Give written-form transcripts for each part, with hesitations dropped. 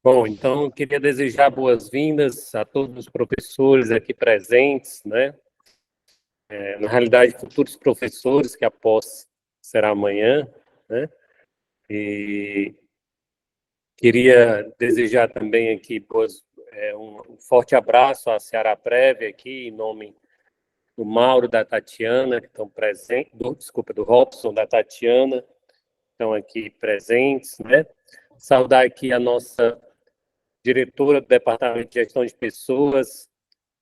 Bom, então, eu queria desejar boas-vindas a todos os professores aqui presentes, né? Na realidade, futuros professores, que a posse será amanhã, né? E queria desejar também aqui um forte abraço à Ceará Prévia aqui, em nome do Mauro, da Tatiana, que estão presentes, do Robson, da Tatiana, estão aqui presentes, né? Saudar aqui a nossa diretora do Departamento de Gestão de Pessoas,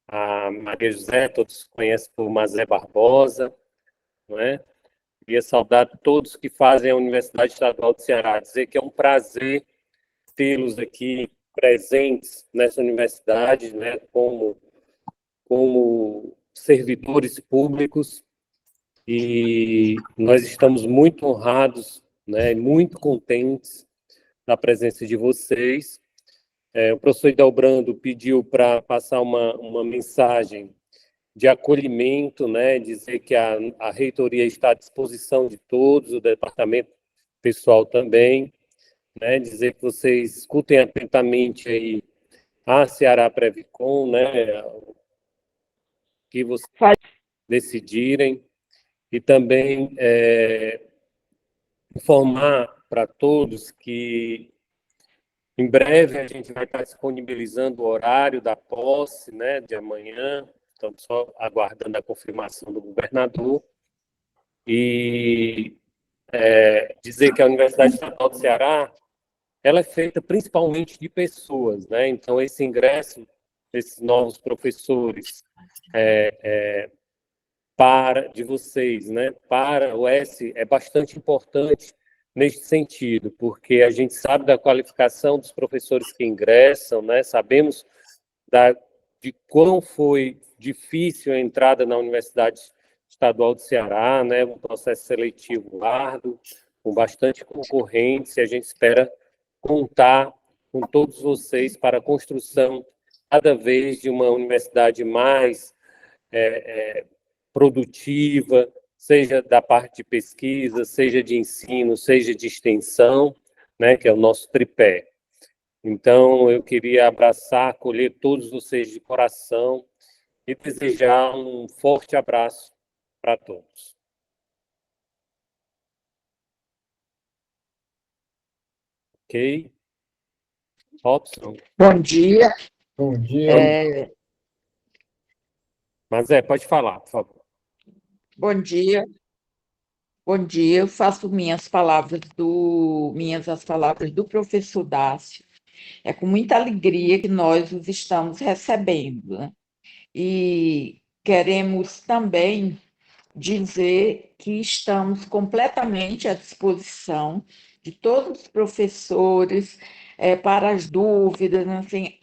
a Maria José, todos conhecem por Mazé Barbosa, não é? Queria saudar todos que fazem a Universidade Estadual do Ceará, dizer que é um prazer tê-los aqui presentes nessa universidade, né, como servidores públicos, e nós estamos muito honrados, né, muito contentes da presença de vocês. O professor Hidalbrando pediu para passar uma mensagem de acolhimento, né, dizer que a reitoria está à disposição de todos, o departamento pessoal também, né, dizer que vocês escutem atentamente aí a Ceará Previcon, né, o que vocês decidirem, e também informar para todos que em breve a gente vai estar disponibilizando o horário da posse, né, de amanhã. Estamos só aguardando a confirmação do governador. E dizer que a Universidade Estadual do Ceará ela é feita principalmente de pessoas, né? Então, esse ingresso desses novos professores de vocês, né, para o S é bastante importante neste sentido, porque a gente sabe da qualificação dos professores que ingressam, né, sabemos de quão foi difícil a entrada na Universidade Estadual do Ceará, né, um processo seletivo árduo, com bastante concorrência, a gente espera contar com todos vocês para a construção cada vez de uma universidade mais produtiva, seja da parte de pesquisa, seja de ensino, seja de extensão, né, que é o nosso tripé. Então, eu queria abraçar, acolher todos vocês de coração e desejar um forte abraço para todos. Ok? Robson? Bom dia. Bom dia. Mas pode falar, por favor. Bom dia. Bom dia. Eu faço minhas as palavras do professor Dácio. É com muita alegria que nós os estamos recebendo, né? E queremos também dizer que estamos completamente à disposição de todos os professores para as dúvidas, assim,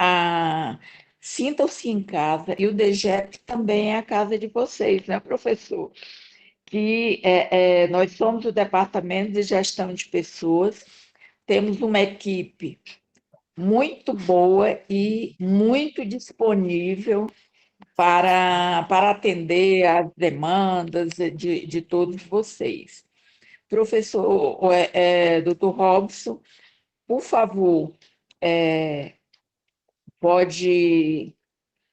sintam-se em casa, e o DGEP também é a casa de vocês, né, professor? Que nós somos o Departamento de Gestão de Pessoas, temos uma equipe muito boa e muito disponível para atender às demandas de todos vocês. Professor, doutor Robson, por favor, pode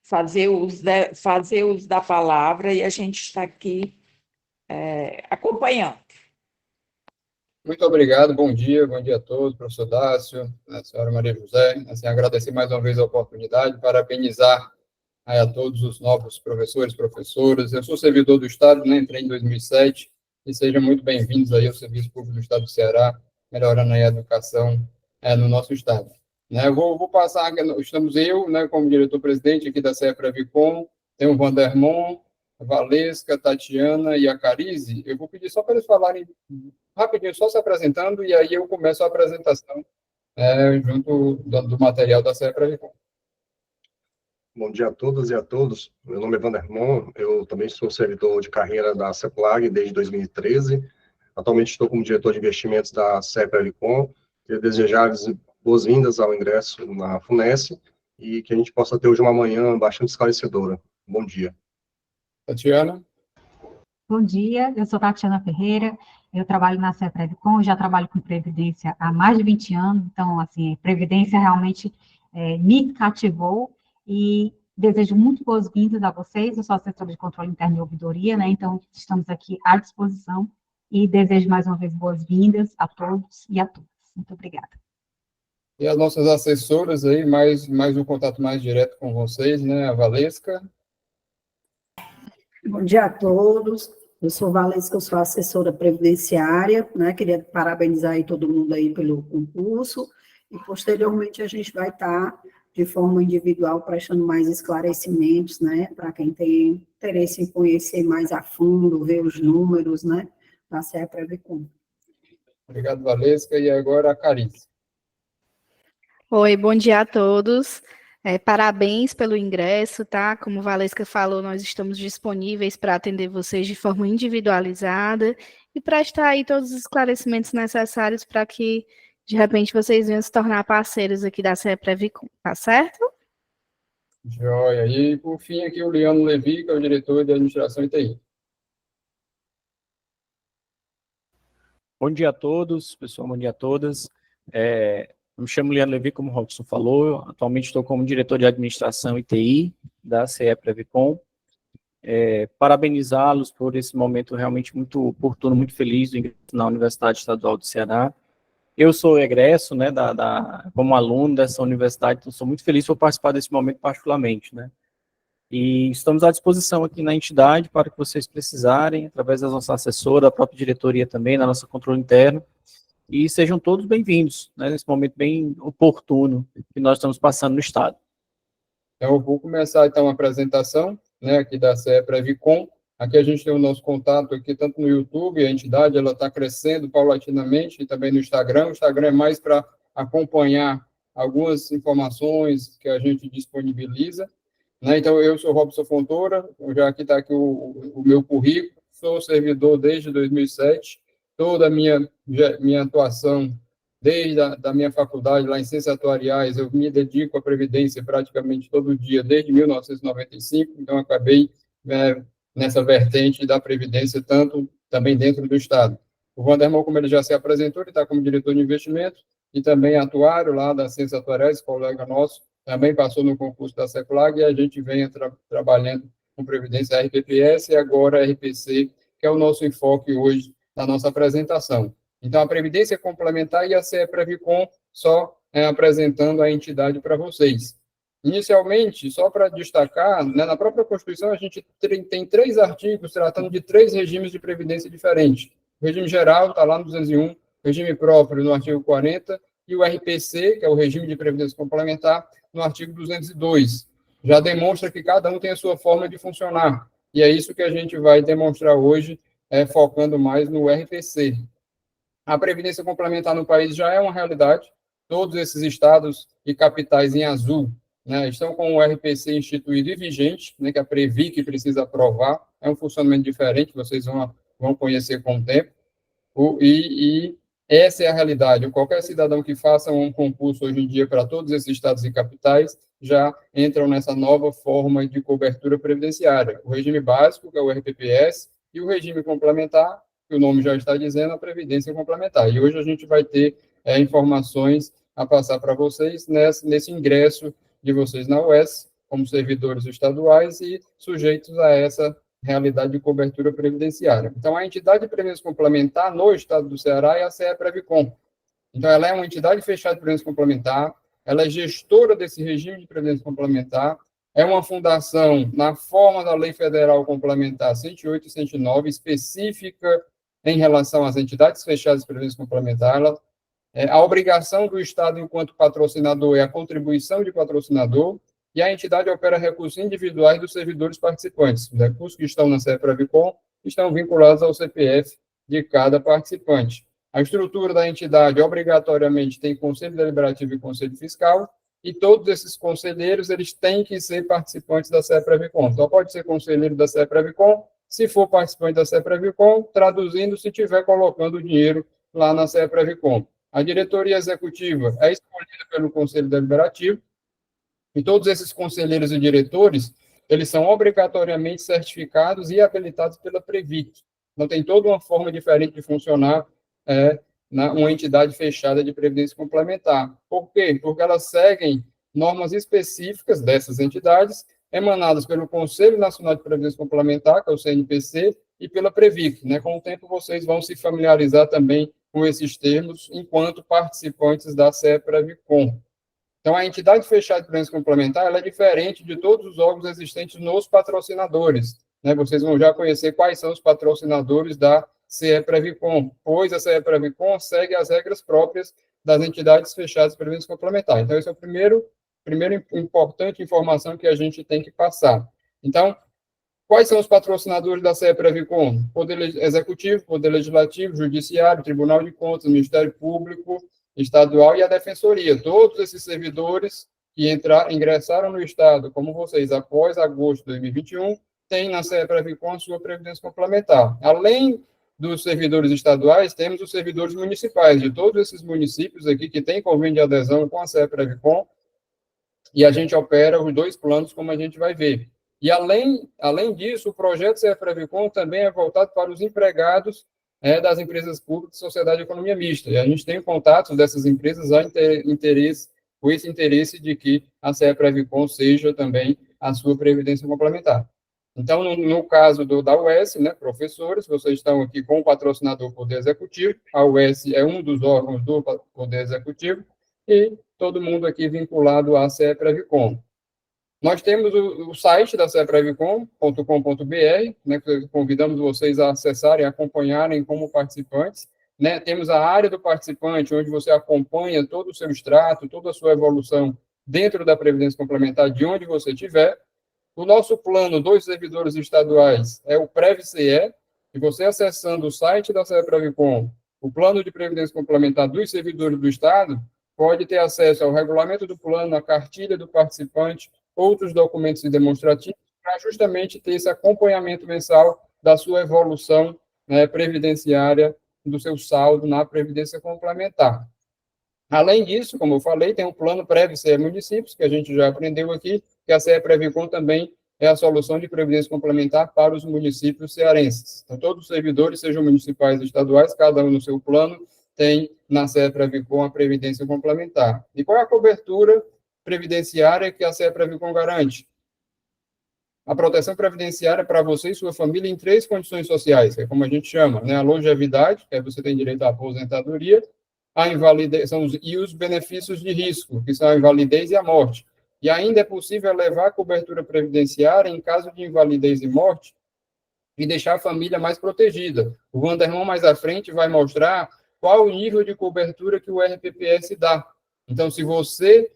fazer uso da palavra, e a gente está aqui acompanhando. Muito obrigado, bom dia a todos, professor Dácio, a senhora Maria José, assim, agradecer mais uma vez a oportunidade, parabenizar a todos os novos professores, professoras. Eu sou servidor do Estado, né, entrei em 2007, e sejam muito bem-vindos aí ao Serviço Público do Estado do Ceará, melhorando aí a educação no nosso Estado. Né, eu vou passar, estamos eu, né, como diretor-presidente aqui da CEPREVICOM, tem o Vandermon, a Valesca, a Tatiana e a Carize. Eu vou pedir só para eles falarem rapidinho, só se apresentando, e aí eu começo a apresentação junto do material da CEPREVICOM. Bom dia a todas e a todos. Meu nome é Vandermon, eu também sou servidor de carreira da CEPLAG desde 2013. Atualmente estou como diretor de investimentos da CEPREVICOM. Queria desejar-lhes boas-vindas ao ingresso na FUNESC e que a gente possa ter hoje uma manhã bastante esclarecedora. Bom dia. Tatiana? Bom dia, eu sou Tatiana Ferreira, Eu trabalho na CEPREVICOM, já trabalho com Previdência há mais de 20 anos, então, assim, Previdência realmente me cativou e desejo muito boas-vindas a vocês. Eu sou assessora de controle interno e ouvidoria, né, então estamos aqui à disposição e desejo mais uma vez boas-vindas a todos e a todas. Muito obrigada. E as nossas assessoras aí, mais um contato mais direto com vocês, né, a Valesca. Bom dia a todos. Eu sou Valesca, eu sou assessora previdenciária, né? Queria parabenizar aí todo mundo aí pelo concurso e posteriormente a gente vai estar de forma individual prestando mais esclarecimentos, né? Para quem tem interesse em conhecer mais a fundo, ver os números, né? Da CEPREVICOM. Obrigado, Valesca. E agora a Carice. Oi, bom dia a todos. Parabéns pelo ingresso, tá? Como Valesca falou, nós estamos disponíveis para atender vocês de forma individualizada e prestar aí todos os esclarecimentos necessários para que, de repente, vocês venham se tornar parceiros aqui da CEPREVICOM, tá certo? Joia. E, por fim, aqui o Leandro Levi, que é o diretor de Administração e TI. Bom dia a todos, pessoal, bom dia a todas. Eu me chamo Leandro Levi, como o Robson falou, atualmente estou como diretor de Administração e TI da CEPREVICOM. Parabenizá-los por esse momento realmente muito oportuno, muito feliz do ingresso na Universidade Estadual do Ceará. Eu sou egresso, né, como aluno dessa universidade, então sou muito feliz por participar desse momento particularmente, né. E estamos à disposição aqui na entidade para que vocês precisarem, através da nossa assessora, da própria diretoria também, da nossa controle interno, e sejam todos bem-vindos, né, nesse momento bem oportuno que nós estamos passando no Estado. Então, eu vou começar, então, a apresentação, né, aqui da CEPREVICOM. Aqui a gente tem o nosso contato aqui, tanto no YouTube, a entidade, ela está crescendo paulatinamente, e também no Instagram. O Instagram é mais para acompanhar algumas informações que a gente disponibiliza, né? Então, eu sou Robson Fontoura, já aqui está aqui o meu currículo, sou servidor desde 2007, toda a minha atuação, desde da minha faculdade, lá em Ciências Atuariais, eu me dedico à Previdência praticamente todo dia, desde 1995, então acabei nessa vertente da Previdência, tanto também dentro do Estado. O Vandermon, como ele já se apresentou, ele está como diretor de investimento e também atuário lá da Ciências Atuariais, colega nosso, também passou no concurso da CEPLAG, e a gente vem trabalhando com Previdência RPPS e agora RPC, que é o nosso enfoque hoje da nossa apresentação. Então, a Previdência Complementar e a CEPREVICOM só apresentando a entidade para vocês. Inicialmente, só para destacar, né, na própria Constituição, a gente tem 3 artigos tratando de 3 regimes de previdência diferentes. O regime geral está lá no 201, o regime próprio no artigo 40, e o RPC, que é o regime de previdência complementar, no artigo 202. Já demonstra que cada um tem a sua forma de funcionar. E é isso que a gente vai demonstrar hoje, focando mais no RPC. A previdência complementar no país já é uma realidade. Todos esses estados e capitais em azul, né, estão com o RPC instituído e vigente, né, que a Previc precisa aprovar. É um funcionamento diferente, vocês vão conhecer com o tempo. E essa é a realidade. Qualquer cidadão que faça um concurso hoje em dia para todos esses estados e capitais já entram nessa nova forma de cobertura previdenciária. O regime básico, que é o RPPS, e o regime complementar, que o nome já está dizendo, a Previdência Complementar. E hoje a gente vai ter informações a passar para vocês nesse ingresso de vocês na UES, como servidores estaduais e sujeitos a essa realidade de cobertura previdenciária. Então, a entidade de previdência complementar no estado do Ceará é a CEPREVICOM. Então, ela é uma entidade fechada de previdência complementar, ela é gestora desse regime de previdência complementar, é uma fundação na forma da Lei Federal Complementar 108 e 109, específica em relação às entidades fechadas de previdência complementar. A obrigação do Estado, enquanto patrocinador, é a contribuição de patrocinador, e a entidade opera recursos individuais dos servidores participantes. Os recursos que estão na CEPREVICOM estão vinculados ao CPF de cada participante. A estrutura da entidade, obrigatoriamente, tem Conselho Deliberativo e Conselho Fiscal, e todos esses conselheiros, eles têm que ser participantes da CEPREVICOM. Só pode ser conselheiro da CEPREVICOM se for participante da CEPREVICOM, traduzindo, se estiver colocando o dinheiro lá na CEPREVICOM. A diretoria executiva é escolhida pelo Conselho Deliberativo, e todos esses conselheiros e diretores, eles são obrigatoriamente certificados e habilitados pela Previc. Então, tem toda uma forma diferente de funcionar uma entidade fechada de previdência complementar. Por quê? Porque elas seguem normas específicas dessas entidades, emanadas pelo Conselho Nacional de Previdência Complementar, que é o CNPC, e pela Previc, né? Com o tempo, vocês vão se familiarizar também com esses termos, enquanto participantes da CEPREVICOM. Então, a entidade fechada de previdência complementar, ela é diferente de todos os órgãos existentes nos patrocinadores, né? Vocês vão já conhecer quais são os patrocinadores da CEPREVICOM, pois a CEPREVICOM segue as regras próprias das entidades fechadas de previdência complementar. Então, esse é o primeira importante informação que a gente tem que passar. Então, quais são os patrocinadores da CEPREVICOM? Poder Executivo, Poder Legislativo, Judiciário, Tribunal de Contas, Ministério Público Estadual e a Defensoria. Todos esses servidores que ingressaram no Estado, como vocês, após agosto de 2021, têm na CEPREVICOM a sua previdência complementar. Além dos servidores estaduais, temos os servidores municipais, de todos esses municípios aqui que têm convênio de adesão com a CEPREVICOM, e a gente opera os 2 planos, como a gente vai ver. E, além disso, o projeto CEPREVICOM também é voltado para os empregados das empresas públicas de sociedade de economia mista. E a gente tem contatos dessas empresas com esse interesse de que a CEPREVICOM seja também a sua previdência complementar. Então, no caso da UES, né, professores, vocês estão aqui com o patrocinador Poder Executivo, a UES é um dos órgãos do Poder Executivo, e todo mundo aqui vinculado à CEPREVICOM. Nós temos o site da ceprevicom.com.br, né, que convidamos vocês a acessarem, acompanharem como participantes, né? Temos a área do participante, onde você acompanha todo o seu extrato, toda a sua evolução dentro da Previdência Complementar, de onde você estiver. O nosso plano dos servidores estaduais é o PrevCE, e você acessando o site da CEPREVICOM, o plano de Previdência Complementar dos servidores do Estado, pode ter acesso ao regulamento do plano, à cartilha do participante, outros documentos demonstrativos, para justamente ter esse acompanhamento mensal da sua evolução, né, previdenciária, do seu saldo na Previdência Complementar. Além disso, como eu falei, tem o plano PrevCE Municípios, que a gente já aprendeu aqui, que a CEPREVICOM também é a solução de previdência complementar para os municípios cearenses. Então, todos os servidores, sejam municipais ou estaduais, cada um no seu plano, tem na CEPREVICOM a previdência complementar. E qual é a cobertura previdenciária que a CEPREVICOM garante? A proteção previdenciária para você e sua família em 3 condições sociais, que é como a gente chama, né? A longevidade, que aí você tem direito à aposentadoria, a invalidez, e os benefícios de risco, que são a invalidez e a morte. E ainda é possível elevar a cobertura previdenciária em caso de invalidez e morte e deixar a família mais protegida. O Wanderman, mais à frente, vai mostrar qual o nível de cobertura que o RPPS dá. Então, se você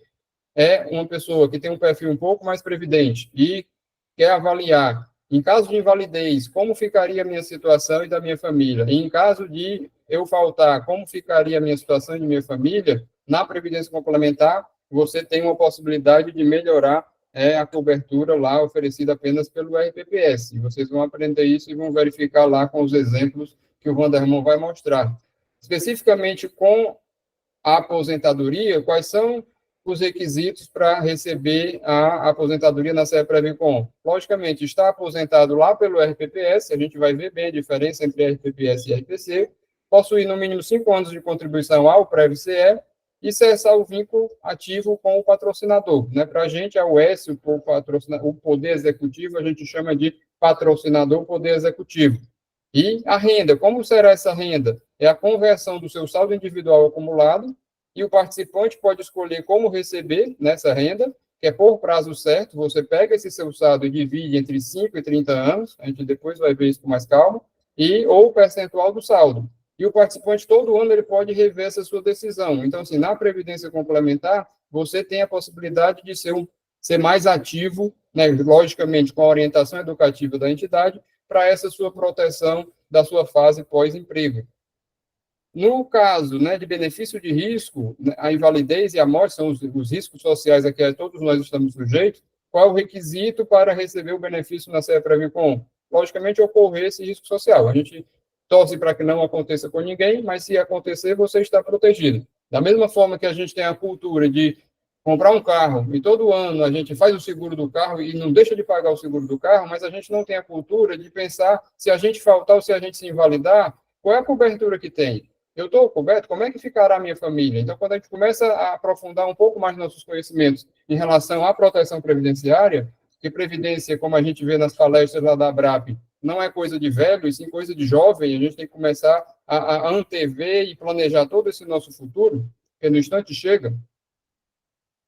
é uma pessoa que tem um perfil um pouco mais previdente e quer avaliar, em caso de invalidez, como ficaria a minha situação e da minha família, e em caso de eu faltar, como ficaria a minha situação e de minha família, na Previdência Complementar, você tem uma possibilidade de melhorar a cobertura lá oferecida apenas pelo RPPS. E vocês vão aprender isso e vão verificar lá com os exemplos que o Wanderman vai mostrar. Especificamente com a aposentadoria, quais são os requisitos para receber a aposentadoria na CEPREVICOM? Logicamente, está aposentado lá pelo RPPS, a gente vai ver bem a diferença entre RPPS e RPC, possuir no mínimo 5 anos de contribuição ao PrevCE e cessar o vínculo ativo com o patrocinador. Né? Para a gente, a UES, o Poder Executivo, a gente chama de patrocinador Poder Executivo. E a renda, como será essa renda? É a conversão do seu saldo individual acumulado, e o participante pode escolher como receber nessa renda, que é por prazo certo, você pega esse seu saldo e divide entre 5 e 30 anos, a gente depois vai ver isso com mais calma, ou o percentual do saldo. E o participante, todo ano, ele pode rever essa sua decisão. Então, assim, na Previdência Complementar, você tem a possibilidade de ser mais ativo, né, logicamente, com a orientação educativa da entidade, para essa sua proteção da sua fase pós-emprego. No caso, né, de benefício de risco, a invalidez e a morte são os riscos sociais a que todos nós estamos sujeitos. Qual é o requisito para receber o benefício na CEPREVICOM? Logicamente, ocorrer esse risco social. A gente torce para que não aconteça com ninguém, mas se acontecer, você está protegido. Da mesma forma que a gente tem a cultura de comprar um carro, e todo ano a gente faz o seguro do carro e não deixa de pagar o seguro do carro, mas a gente não tem a cultura de pensar, se a gente faltar ou se a gente se invalidar, qual é a cobertura que tem? Eu estou coberto? Como é que ficará a minha família? Então, quando a gente começa a aprofundar um pouco mais nossos conhecimentos em relação à proteção previdenciária, que previdência, como a gente vê nas palestras lá da ABRAP, não é coisa de velho, e sim coisa de jovem, a gente tem que começar a antever e planejar todo esse nosso futuro, porque no instante chega.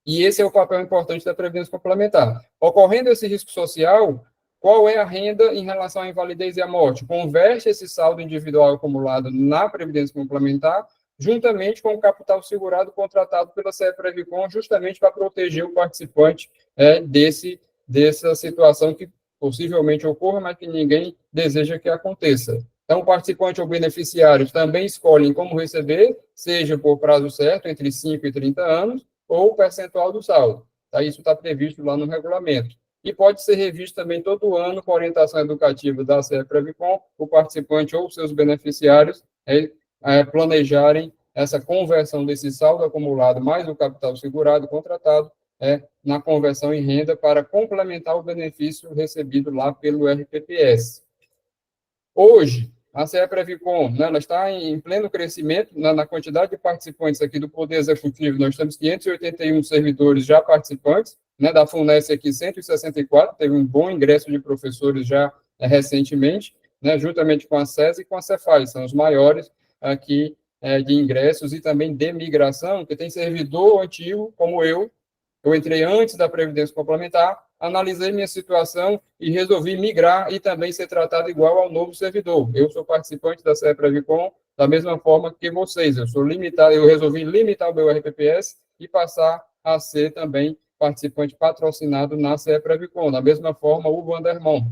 E esse é o papel importante da Previdência Complementar. Ocorrendo esse risco social, qual é a renda em relação à invalidez e à morte? Converte esse saldo individual acumulado na Previdência Complementar, juntamente com o capital segurado contratado pela CEPREVICOM, justamente para proteger o participante dessa situação que possivelmente ocorra, mas que ninguém deseja que aconteça. Então, o participante ou beneficiário também escolhem como receber, seja por prazo certo, entre 5 e 30 anos, ou o percentual do saldo. Tá? Isso está previsto lá no regulamento. E pode ser revisto também todo ano com orientação educativa da CEPREVICOM, o participante ou seus beneficiários planejarem essa conversão desse saldo acumulado mais o capital segurado contratado na conversão em renda para complementar o benefício recebido lá pelo RPPS. Hoje, a CEPREVICOM, né, ela está em pleno crescimento na quantidade de participantes aqui do Poder Executivo. Nós temos 581 servidores já participantes, né, da FUNESC aqui 164, teve um bom ingresso de professores já recentemente, né, juntamente com a SES e com a Cefaz, são os maiores aqui de ingressos e também de migração, que tem servidor antigo, como eu entrei antes da Previdência Complementar, analisei minha situação e resolvi migrar e também ser tratado igual ao novo servidor. Eu sou participante da CEPREVICOM da mesma forma que vocês. Eu resolvi limitar o meu RPPS e passar a ser também participante patrocinado na CEPREVICOM, da mesma forma o Vandermon.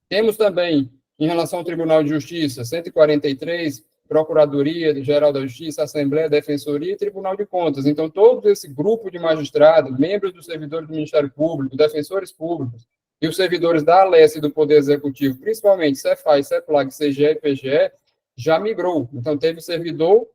Temos também, em relação ao Tribunal de Justiça, 143, Procuradoria-Geral da Justiça, Assembleia, Defensoria e Tribunal de Contas. Então, todo esse grupo de magistrados, membros dos servidores do Ministério Público, defensores públicos e os servidores da ALES e do Poder Executivo, principalmente Cefaz, CEPLAG, CGE e PGE, já migrou. Então, teve servidor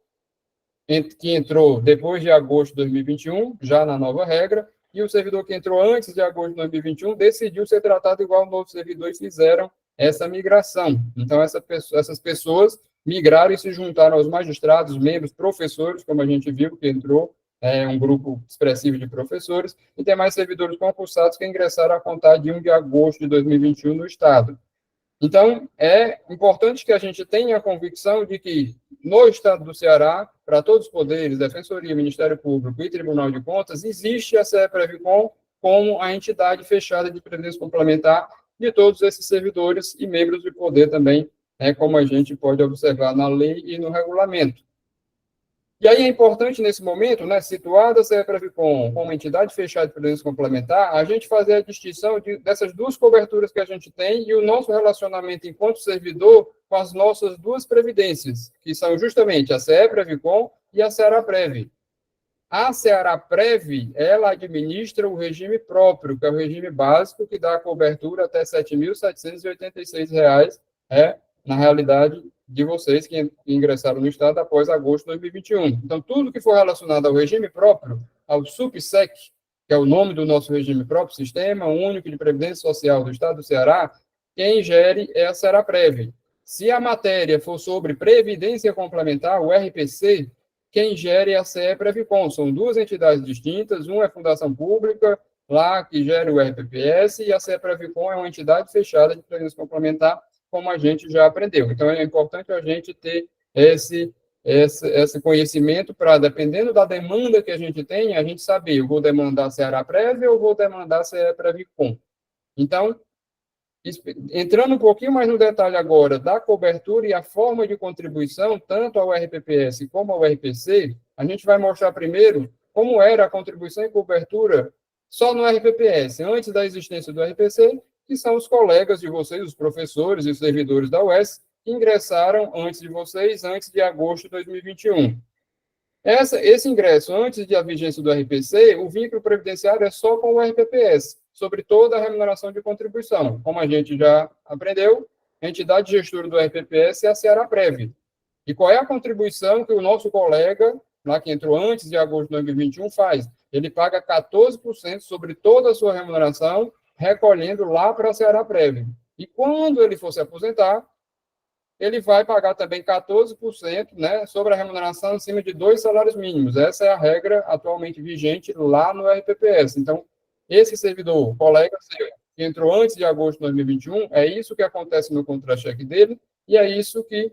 que entrou depois de agosto de 2021, já na nova regra, e o servidor que entrou antes de agosto de 2021 decidiu ser tratado igual ao novo servidor e fizeram essa migração. Então, essas pessoas migraram e se juntaram aos magistrados, membros, professores, como a gente viu, que entrou um grupo expressivo de professores, e tem mais servidores concursados que ingressaram a contar de 1 de agosto de 2021 no Estado. Então, é importante que a gente tenha a convicção de que, no Estado do Ceará, para todos os poderes, Defensoria, Ministério Público e Tribunal de Contas, existe a CEPREVICOM como a entidade fechada de previdência complementar de todos esses servidores e membros de poder também, como a gente pode observar na lei e no regulamento. E aí é importante, nesse momento, situada a CEPREVICOM como entidade fechada de previdência complementar, a gente fazer a distinção dessas duas coberturas que a gente tem e o nosso relacionamento enquanto servidor com as nossas duas previdências, que são justamente a CEPREVICOM e a Cearaprev. A Cearaprev, ela administra o regime próprio, que é o regime básico, que dá a cobertura até R$ 7.786, na realidade, de vocês que ingressaram no Estado após agosto de 2021. Então, tudo que for relacionado ao regime próprio, ao SUPSEC, que é o nome do nosso regime próprio, Sistema Único de Previdência Social do Estado do Ceará, quem gere é a Cearaprev. Se a matéria for sobre Previdência Complementar, o RPC, quem gere é a CEPREVICOM. São duas entidades distintas, uma é Fundação Pública, lá que gere o RPPS, e a CEPREVICOM é uma entidade fechada de previdência complementar, como a gente já aprendeu. Então, é importante a gente ter esse conhecimento para, dependendo da demanda que a gente tem, a gente saber, eu vou demandar a Cearaprev ou vou demandar a CEPREVICOM. Então, entrando um pouquinho mais no detalhe agora da cobertura e a forma de contribuição, tanto ao RPPS como ao RPC, a gente vai mostrar primeiro como era a contribuição e cobertura só no RPPS, antes da existência do RPC, que são os colegas de vocês, os professores e os servidores da UES, que ingressaram antes de vocês, antes de agosto de 2021. Esse ingresso antes da vigência do RPC, o vínculo previdenciário é só com o RPPS, sobre toda a remuneração de contribuição. Como a gente já aprendeu, a entidade gestora do RPPS é a Cearaprev. E qual é a contribuição que o nosso colega, lá que entrou antes de agosto de 2021, faz? ele paga 14% sobre toda a sua remuneração, recolhendo lá para a Ceará-Prev. E quando ele for se aposentar, ele vai pagar também 14%, né, sobre a remuneração acima de 2 salários mínimos. Essa é a regra atualmente vigente lá no RPPS. Então, esse servidor, colega seu, que entrou antes de agosto de 2021, é isso que acontece no contra-cheque dele, e é isso que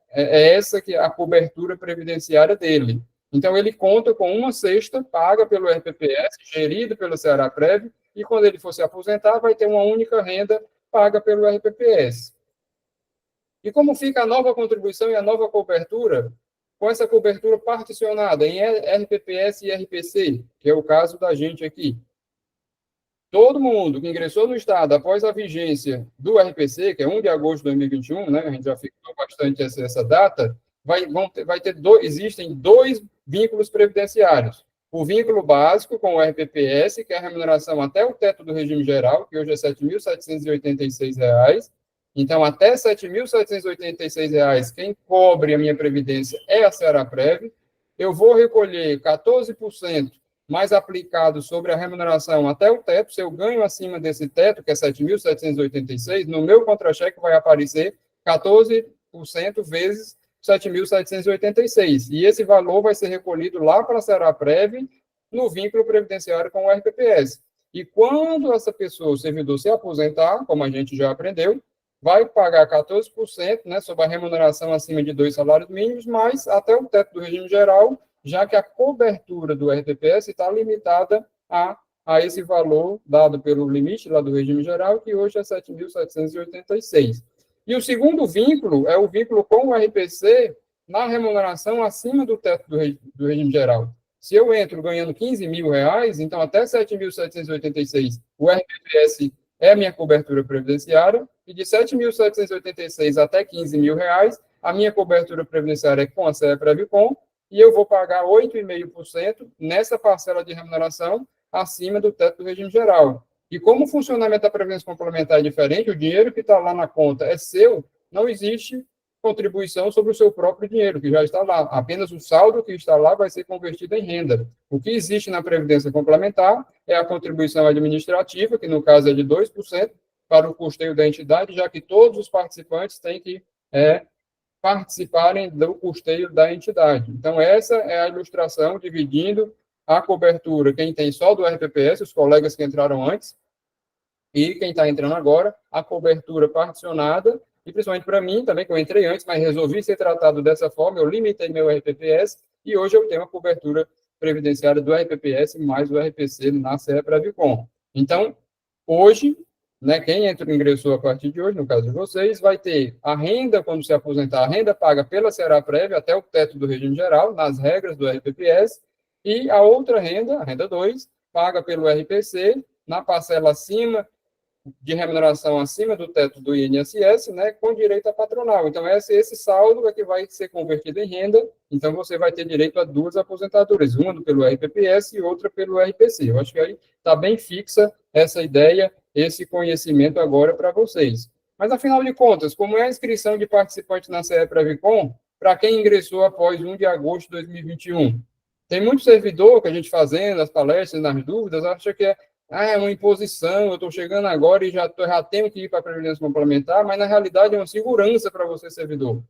essa que é a cobertura previdenciária dele. Então, ele conta com uma cesta paga pelo RPPS, gerida pelo Ceará-Prev, e quando ele for se aposentar, vai ter uma única renda paga pelo RPPS. E como fica a nova contribuição e a nova cobertura, com essa cobertura particionada em RPPS e RPC, que é o caso da gente aqui. Todo mundo que ingressou no Estado após a vigência do RPC, que é 1 de agosto de 2021, né, a gente já fixou bastante essa data, existem 2 vínculos previdenciários. O vínculo básico com o RPPS, que é a remuneração até o teto do regime geral, que hoje é R$ 7.786. Então, até R$ 7.786, quem cobre a minha previdência é a Ceará-Prev. Eu vou recolher 14% mais aplicado sobre a remuneração até o teto. Se eu ganho acima desse teto, que é 7.786, no meu contra-cheque vai aparecer 14% vezes 7.786. E esse valor vai ser recolhido lá para a Ceará-Prev no vínculo previdenciário com o RPPS. E quando essa pessoa, o servidor, se aposentar, como a gente já aprendeu, vai pagar 14%, né, sobre a remuneração acima de 2 salários mínimos, mas até o teto do regime geral, já que a cobertura do RPPS está limitada a esse valor dado pelo limite lá do regime geral, que hoje é 7.786. E o segundo vínculo é o vínculo com o RPC na remuneração acima do teto do regime geral. Se eu entro ganhando R$ 15.000, então até 7.786, o RPPS é a minha cobertura previdenciária, e de 7.786 até R$ 15.000, a minha cobertura previdenciária é com a CEPREVICOM, e eu vou pagar 8,5% nessa parcela de remuneração acima do teto do regime geral. E como o funcionamento da Previdência Complementar é diferente, o dinheiro que está lá na conta é seu, não existe contribuição sobre o seu próprio dinheiro, que já está lá. Apenas o saldo que está lá vai ser convertido em renda. O que existe na Previdência Complementar é a contribuição administrativa, que no caso é de 2%, para o custeio da entidade, já que todos os participantes têm que participarem do custeio da entidade. Então, essa é a ilustração, dividindo a cobertura, quem tem só do RPPS, os colegas que entraram antes, e quem está entrando agora, a cobertura particionada, e principalmente para mim também, que eu entrei antes, mas resolvi ser tratado dessa forma, eu limitei meu RPPS, e hoje eu tenho a cobertura previdenciária do RPPS mais o RPC na CEPREVICOM. Então, hoje, né, quem ingressou a partir de hoje, no caso de vocês, vai ter a renda, quando se aposentar, a renda paga pela Ceará-Prev até o teto do regime geral, nas regras do RPPS, e a outra renda, a renda 2, paga pelo RPC, na parcela acima, de remuneração acima do teto do INSS, né, com direito à patronal. Então, esse saldo é que vai ser convertido em renda, então você vai ter direito a 2 aposentadorias, uma pelo RPPS e outra pelo RPC. Eu acho que aí está bem fixa essa ideia, esse conhecimento agora para vocês. Mas, afinal de contas, como é a inscrição de participantes na CEPREVICOM para quem ingressou após 1 de agosto de 2021? Tem muito servidor que a gente fazendo as palestras, nas dúvidas, acha que é uma imposição, eu estou chegando agora e já tenho que ir para a Previdência Complementar, mas na realidade é uma segurança para você, servidor.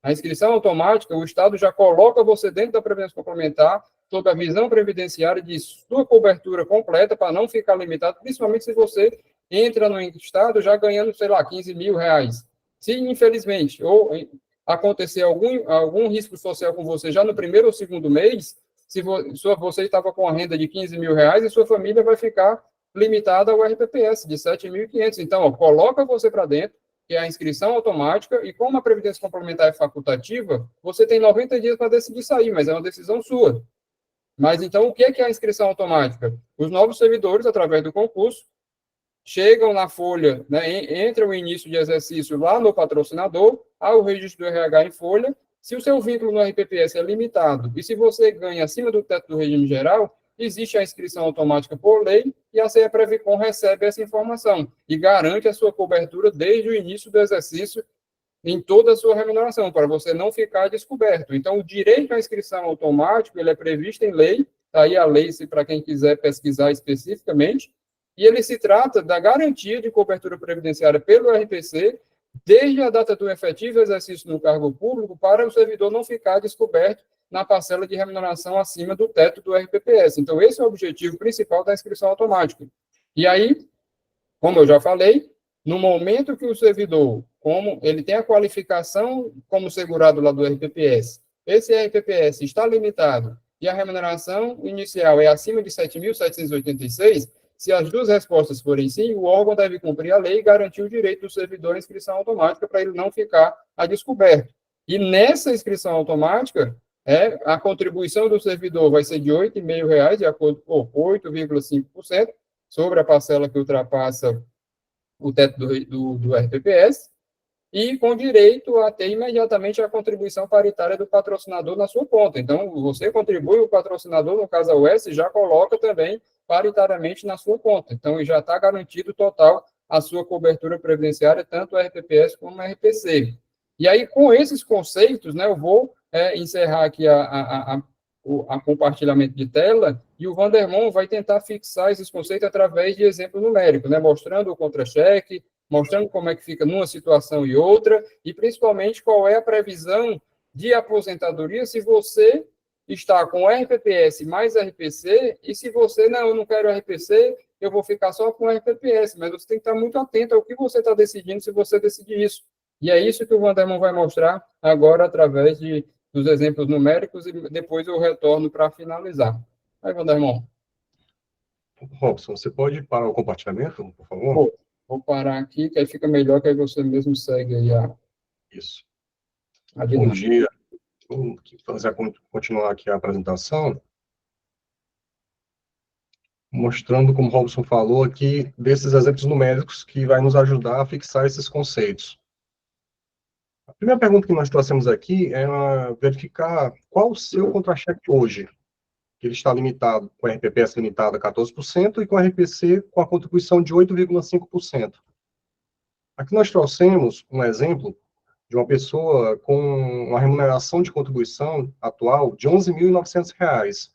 A inscrição automática, o Estado já coloca você dentro da Previdência Complementar, sob a visão previdenciária de sua cobertura completa, para não ficar limitado, principalmente se você entra no Estado já ganhando, sei lá, R$ 15.000. Se, infelizmente, ou acontecer algum risco social com você já no primeiro ou segundo mês, se você estava com a renda de R$ 15.000 e sua família vai ficar limitada ao RPPS de 7.500. Então, coloca você para dentro, que é a inscrição automática, e como a Previdência Complementar é facultativa, você tem 90 dias para decidir sair, mas é uma decisão sua. Mas, então, o que é a inscrição automática? Os novos servidores, através do concurso, chegam na folha, né, entra o início de exercício lá no patrocinador, ao registro do RH em folha. Se o seu vínculo no RPPS é limitado, e se você ganha acima do teto do regime geral, existe a inscrição automática por lei, e a CEPREVICOM recebe essa informação, e garante a sua cobertura desde o início do exercício, em toda a sua remuneração, para você não ficar descoberto. Então, o direito à inscrição automática, ele é previsto em lei, está aí a lei, para quem quiser pesquisar especificamente, e ele se trata da garantia de cobertura previdenciária pelo RPC, desde a data do efetivo exercício no cargo público, para o servidor não ficar descoberto na parcela de remuneração acima do teto do RPPS. Então, esse é o objetivo principal da inscrição automática. E aí, como eu já falei, no momento que o servidor, como ele tem a qualificação como segurado lá do RPPS, esse RPPS está limitado e a remuneração inicial é acima de 7.786, se as duas respostas forem sim, o órgão deve cumprir a lei e garantir o direito do servidor à inscrição automática para ele não ficar a descoberto. E nessa inscrição automática, a contribuição do servidor vai ser de R$ 8,5, de acordo com 8,5%, sobre a parcela que ultrapassa o teto do RPPS, e com direito a ter imediatamente a contribuição paritária do patrocinador na sua conta. Então, você contribui, o patrocinador, no caso a UES, já coloca também paritariamente na sua conta. Então, já está garantido total a sua cobertura previdenciária, tanto o RPPS como o RPC. E aí, com esses conceitos, né, eu vou encerrar aqui a compartilhamento de tela, e o Vandermon vai tentar fixar esses conceitos através de exemplo numérico, né, mostrando o contra-cheque, mostrando como é que fica numa situação e outra, e principalmente qual é a previsão de aposentadoria se você está com RPPS mais RPC, e se você, não, eu não quero RPC, eu vou ficar só com RPPS, mas você tem que estar muito atento ao que você está decidindo se você decidir isso. E é isso que o Vandermon vai mostrar agora através dos exemplos numéricos, e depois eu retorno para finalizar. Vai, Vandermon. Robson, você pode parar o compartilhamento, por favor? Vou parar aqui, que aí fica melhor, que aí você mesmo segue aí Isso. a Bom dinâmica. dia. Vou continuar aqui a apresentação, mostrando, como o Robson falou aqui, desses exemplos numéricos que vai nos ajudar a fixar esses conceitos. A primeira pergunta que nós trouxemos aqui é verificar qual o seu contra-cheque hoje, que ele está limitado, com a RPPS limitada a 14% e com a RPC com a contribuição de 8,5%. Aqui nós trouxemos um exemplo de uma pessoa com uma remuneração de contribuição atual de R$ 11.900.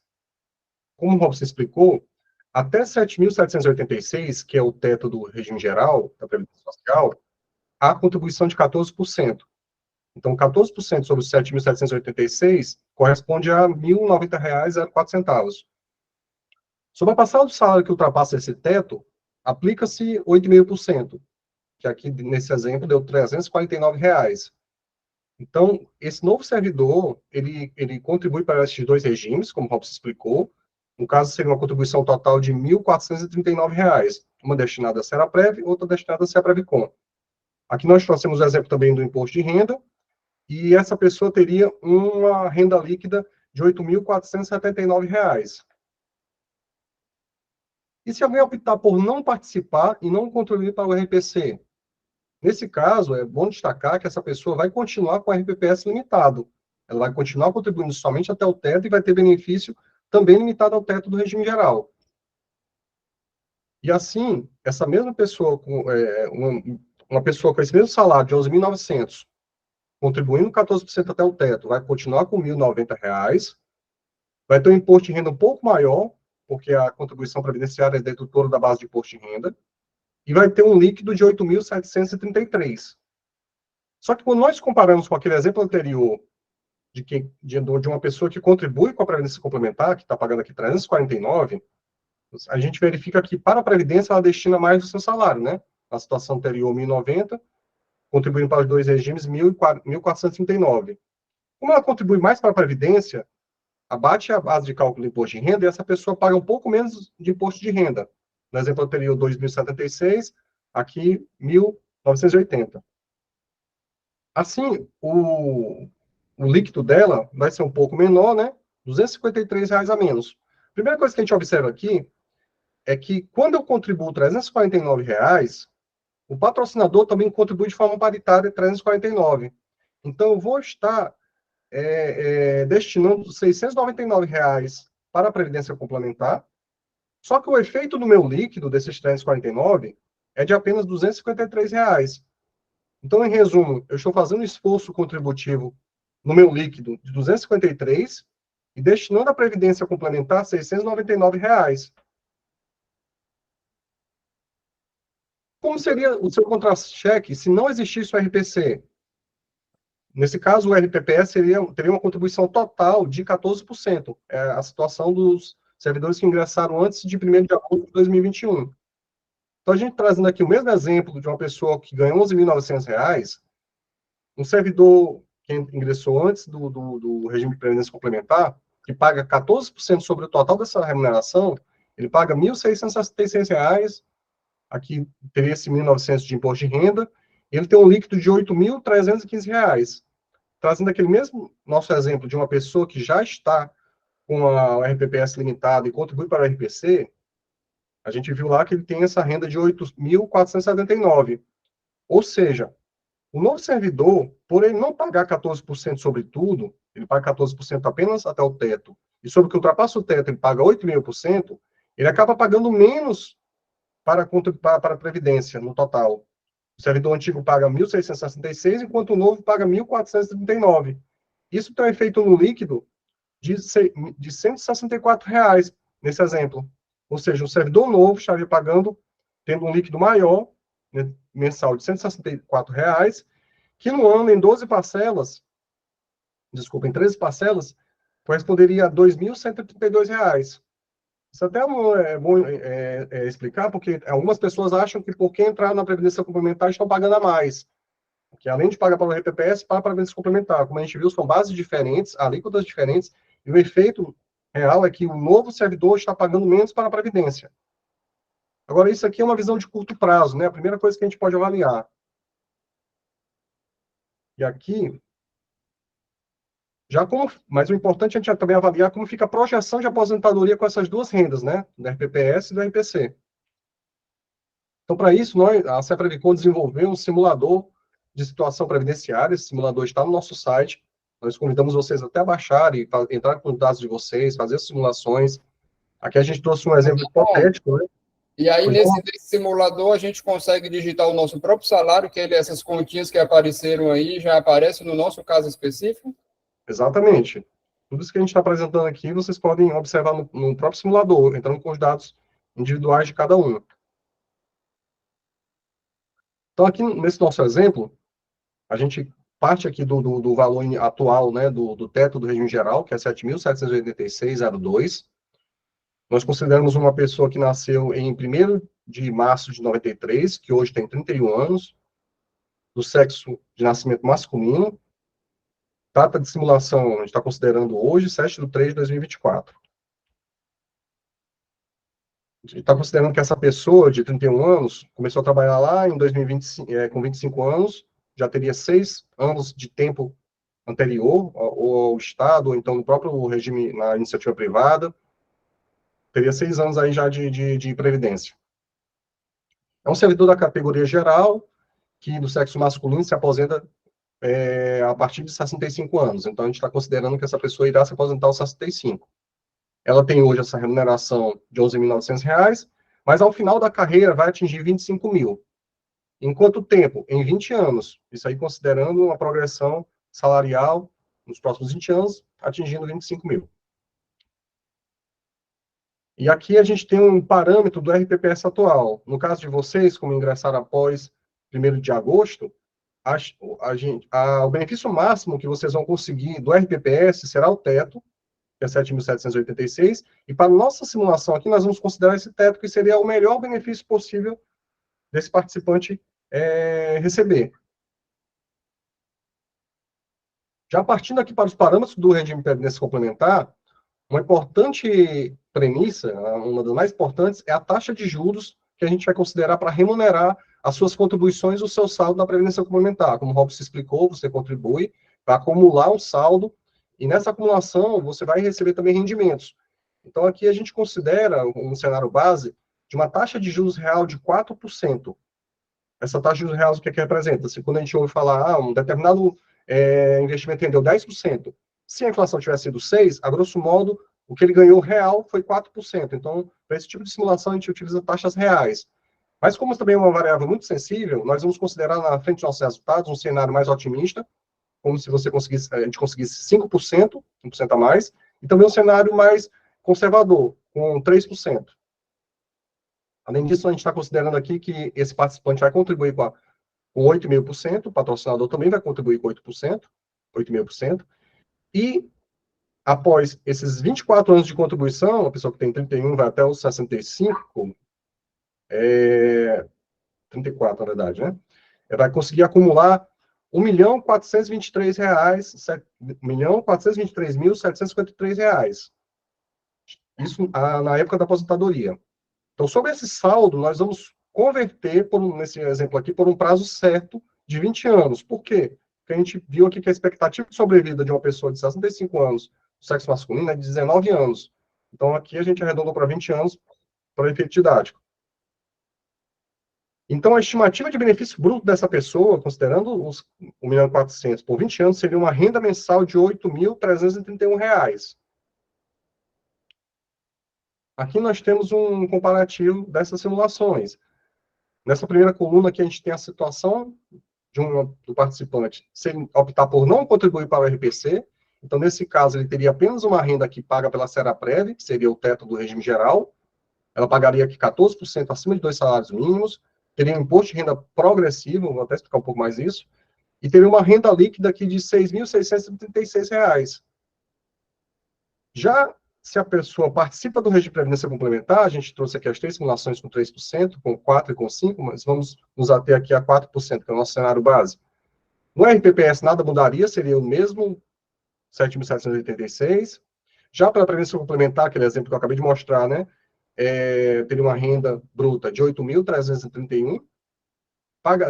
Como o Robson explicou, até R$ 7.786, que é o teto do regime geral da Previdência Social, há contribuição de 14%. Então, 14% sobre os 7.786 corresponde a R$ 1.090,04. Sobre a parcela do salário que ultrapassa esse teto, aplica-se 8,5%, que aqui, nesse exemplo, deu R$ 349. Então, esse novo servidor, ele contribui para esses dois regimes, como o Robson explicou. No caso, seria uma contribuição total de R$ 1.439, uma destinada a Seraprev, outra destinada a Seprevicon. Aqui nós trouxemos o exemplo também do imposto de renda, e essa pessoa teria uma renda líquida de R$ 8.479. E se alguém optar por não participar e não contribuir para o RPC? Nesse caso, é bom destacar que essa pessoa vai continuar com o RPPS limitado. Ela vai continuar contribuindo somente até o teto e vai ter benefício também limitado ao teto do regime geral. E assim, essa mesma pessoa, uma pessoa com esse mesmo salário de R$ 11.900, contribuindo 14% até o teto, vai continuar com R$ 1.090, vai ter um imposto de renda um pouco maior, porque a contribuição previdenciária é dedutora da base de imposto de renda, e vai ter um líquido de 8.733. Só que quando nós comparamos com aquele exemplo anterior, de uma pessoa que contribui com a Previdência Complementar, que está pagando aqui 349, a gente verifica que para a Previdência ela destina mais do seu salário, né? Na situação anterior, 1.090, contribuindo para os dois regimes, 1.439. Como ela contribui mais para a Previdência, abate a base de cálculo do imposto de renda e essa pessoa paga um pouco menos de imposto de renda. No exemplo anterior, 2.076, aqui, 1.980. Assim, o líquido dela vai ser um pouco menor, né? R$ 253 a menos. A primeira coisa que a gente observa aqui é que, quando eu contribuo R$ 349, o patrocinador também contribui de forma paritária R$ 349. Então, eu vou estar destinando R$ 699 para a Previdência Complementar, só que o efeito no meu líquido desses 349 é de apenas R$ 253. Então, em resumo, eu estou fazendo um esforço contributivo no meu líquido de 253 e destinando à Previdência Complementar R$ 699. Como seria o seu contra-cheque se não existisse o RPC? Nesse caso, o RPPS teria uma contribuição total de 14%. É a situação dos servidores que ingressaram antes de 1º de agosto de 2021. Então, a gente trazendo aqui o mesmo exemplo de uma pessoa que ganha R$ 11.900, um servidor que ingressou antes do regime de previdência complementar, que paga 14% sobre o total dessa remuneração, ele paga R$ 1.666, aqui teria esse R$ 1.900 de imposto de renda, e ele tem um líquido de R$ 8.315. Trazendo aquele mesmo nosso exemplo de uma pessoa que já está com a RPPS limitada e contribui para o RPC, a gente viu lá que ele tem essa renda de R$ 8.479. Ou seja, o novo servidor, por ele não pagar 14% sobre tudo, ele paga 14% apenas até o teto, e sobre o que ultrapassa o teto ele paga 8.000%, ele acaba pagando menos para a Previdência, no total. O servidor antigo paga 1.666, enquanto o novo paga 1.439. Isso tem um efeito no líquido de R$ 164, nesse exemplo. Ou seja, o servidor novo estaria pagando, tendo um líquido maior, né, mensal, de R$ 164, que no ano, em 12 parcelas, desculpa, em 13 parcelas, corresponderia a R$ 2.132. Isso até é bom explicar, porque algumas pessoas acham que porque entrar na Previdência Complementar estão pagando a mais. Que além de pagar para o RPPS, paga para a Previdência Complementar. Como a gente viu, são bases diferentes, alíquotas diferentes, e o efeito real é que o novo servidor está pagando menos para a Previdência. Agora, isso aqui é uma visão de curto prazo, né? A primeira coisa que a gente pode avaliar. E aqui, mas o importante é a gente também avaliar como fica a projeção de aposentadoria com essas duas rendas, né? Do RPPS e do RPC. Então, para isso, a CEPREVICOM desenvolveu um simulador de situação previdenciária. Esse simulador está no nosso site. Nós convidamos vocês até a baixar e entrar com os dados de vocês, fazer simulações. Aqui a gente trouxe um exemplo hipotético, né? E aí, nesse simulador, a gente consegue digitar o nosso próprio salário, que essas continhas que apareceram aí já aparecem no nosso caso específico? Exatamente. Tudo isso que a gente está apresentando aqui, vocês podem observar no próprio simulador, entrando com os dados individuais de cada um. Então, aqui nesse nosso exemplo, a gente parte aqui do valor atual, né, do teto do regime geral, que é 7.786,02. Nós consideramos uma pessoa que nasceu em 1º de março de 93, que hoje tem 31 anos, do sexo de nascimento masculino. Data de simulação, a gente está considerando hoje, 7/3/2024. A gente está considerando que essa pessoa de 31 anos começou a trabalhar lá em 2025, com 25 anos, já teria 6 anos de tempo anterior ou ao Estado, ou então no próprio regime, na iniciativa privada, teria 6 anos aí já de previdência. É um servidor da categoria geral, que do sexo masculino se aposenta a partir de 65 anos. Então, a gente está considerando que essa pessoa irá se aposentar aos 65. Ela tem hoje essa remuneração de R$ 11.900, mas ao final da carreira vai atingir 25 mil. Em quanto tempo? Em 20 anos. Isso aí considerando uma progressão salarial nos próximos 20 anos, atingindo 25 mil. E aqui a gente tem um parâmetro do RPPS atual. No caso de vocês, como ingressaram após 1º de agosto, o benefício máximo que vocês vão conseguir do RPPS será o teto, que é 7.786, e para nossa simulação aqui, nós vamos considerar esse teto, que seria o melhor benefício possível desse participante receber. Já partindo aqui para os parâmetros do regime de previdência complementar, uma importante premissa, uma das mais importantes, é a taxa de juros que a gente vai considerar para remunerar as suas contribuições, o seu saldo na Previdência Complementar. Como o Robson explicou, você contribui para acumular um saldo, e nessa acumulação você vai receber também rendimentos. Então, aqui a gente considera um cenário base de uma taxa de juros real de 4%. Essa taxa de juros real, o que representa? Se quando a gente ouve falar, um determinado investimento rendeu 10%, se a inflação tivesse sido 6%, a grosso modo, o que ele ganhou real foi 4%. Então, para esse tipo de simulação, a gente utiliza taxas reais. Mas como também é uma variável muito sensível, nós vamos considerar na frente dos nossos resultados um cenário mais otimista, como se a gente conseguisse 5%, 5% a mais, e também um cenário mais conservador, com 3%. Além disso, a gente está considerando aqui que esse participante vai contribuir com 8,5%, o patrocinador também vai contribuir com 8,5%, e após esses 24 anos de contribuição, a pessoa que tem 31 vai até os 65, 34, na verdade, né? Vai conseguir acumular R$ 1.423.753. Isso na época da aposentadoria. Então, sobre esse saldo, nós vamos converter, nesse exemplo aqui, por um prazo certo de 20 anos. Por quê? Porque a gente viu aqui que a expectativa de sobrevida de uma pessoa de 65 anos, do sexo masculino, é de 19 anos. Então, aqui a gente arredondou para 20 anos para efeito didático. Então, a estimativa de benefício bruto dessa pessoa, considerando os R$ 1.400.000 por 20 anos, seria uma renda mensal de R$ 8.331. Aqui nós temos um comparativo dessas simulações. Nessa primeira coluna aqui a gente tem a situação do participante, se ele optar por não contribuir para o RPC, então nesse caso ele teria apenas uma renda que paga pela Seraprev, que seria o teto do regime geral, ela pagaria aqui 14% acima de 2 salários mínimos, teria um imposto de renda progressivo, vou até explicar um pouco mais isso, e teria uma renda líquida aqui de R$ 6.636. Já se a pessoa participa do regime de previdência complementar, a gente trouxe aqui as 3 simulações com 3%, com 4% e com 5%, mas vamos nos ater aqui a 4%, que é o nosso cenário base. No RPPS nada mudaria, seria o mesmo 7.786. Já para a previdência complementar, aquele exemplo que eu acabei de mostrar, né, teria uma renda bruta de 8.331,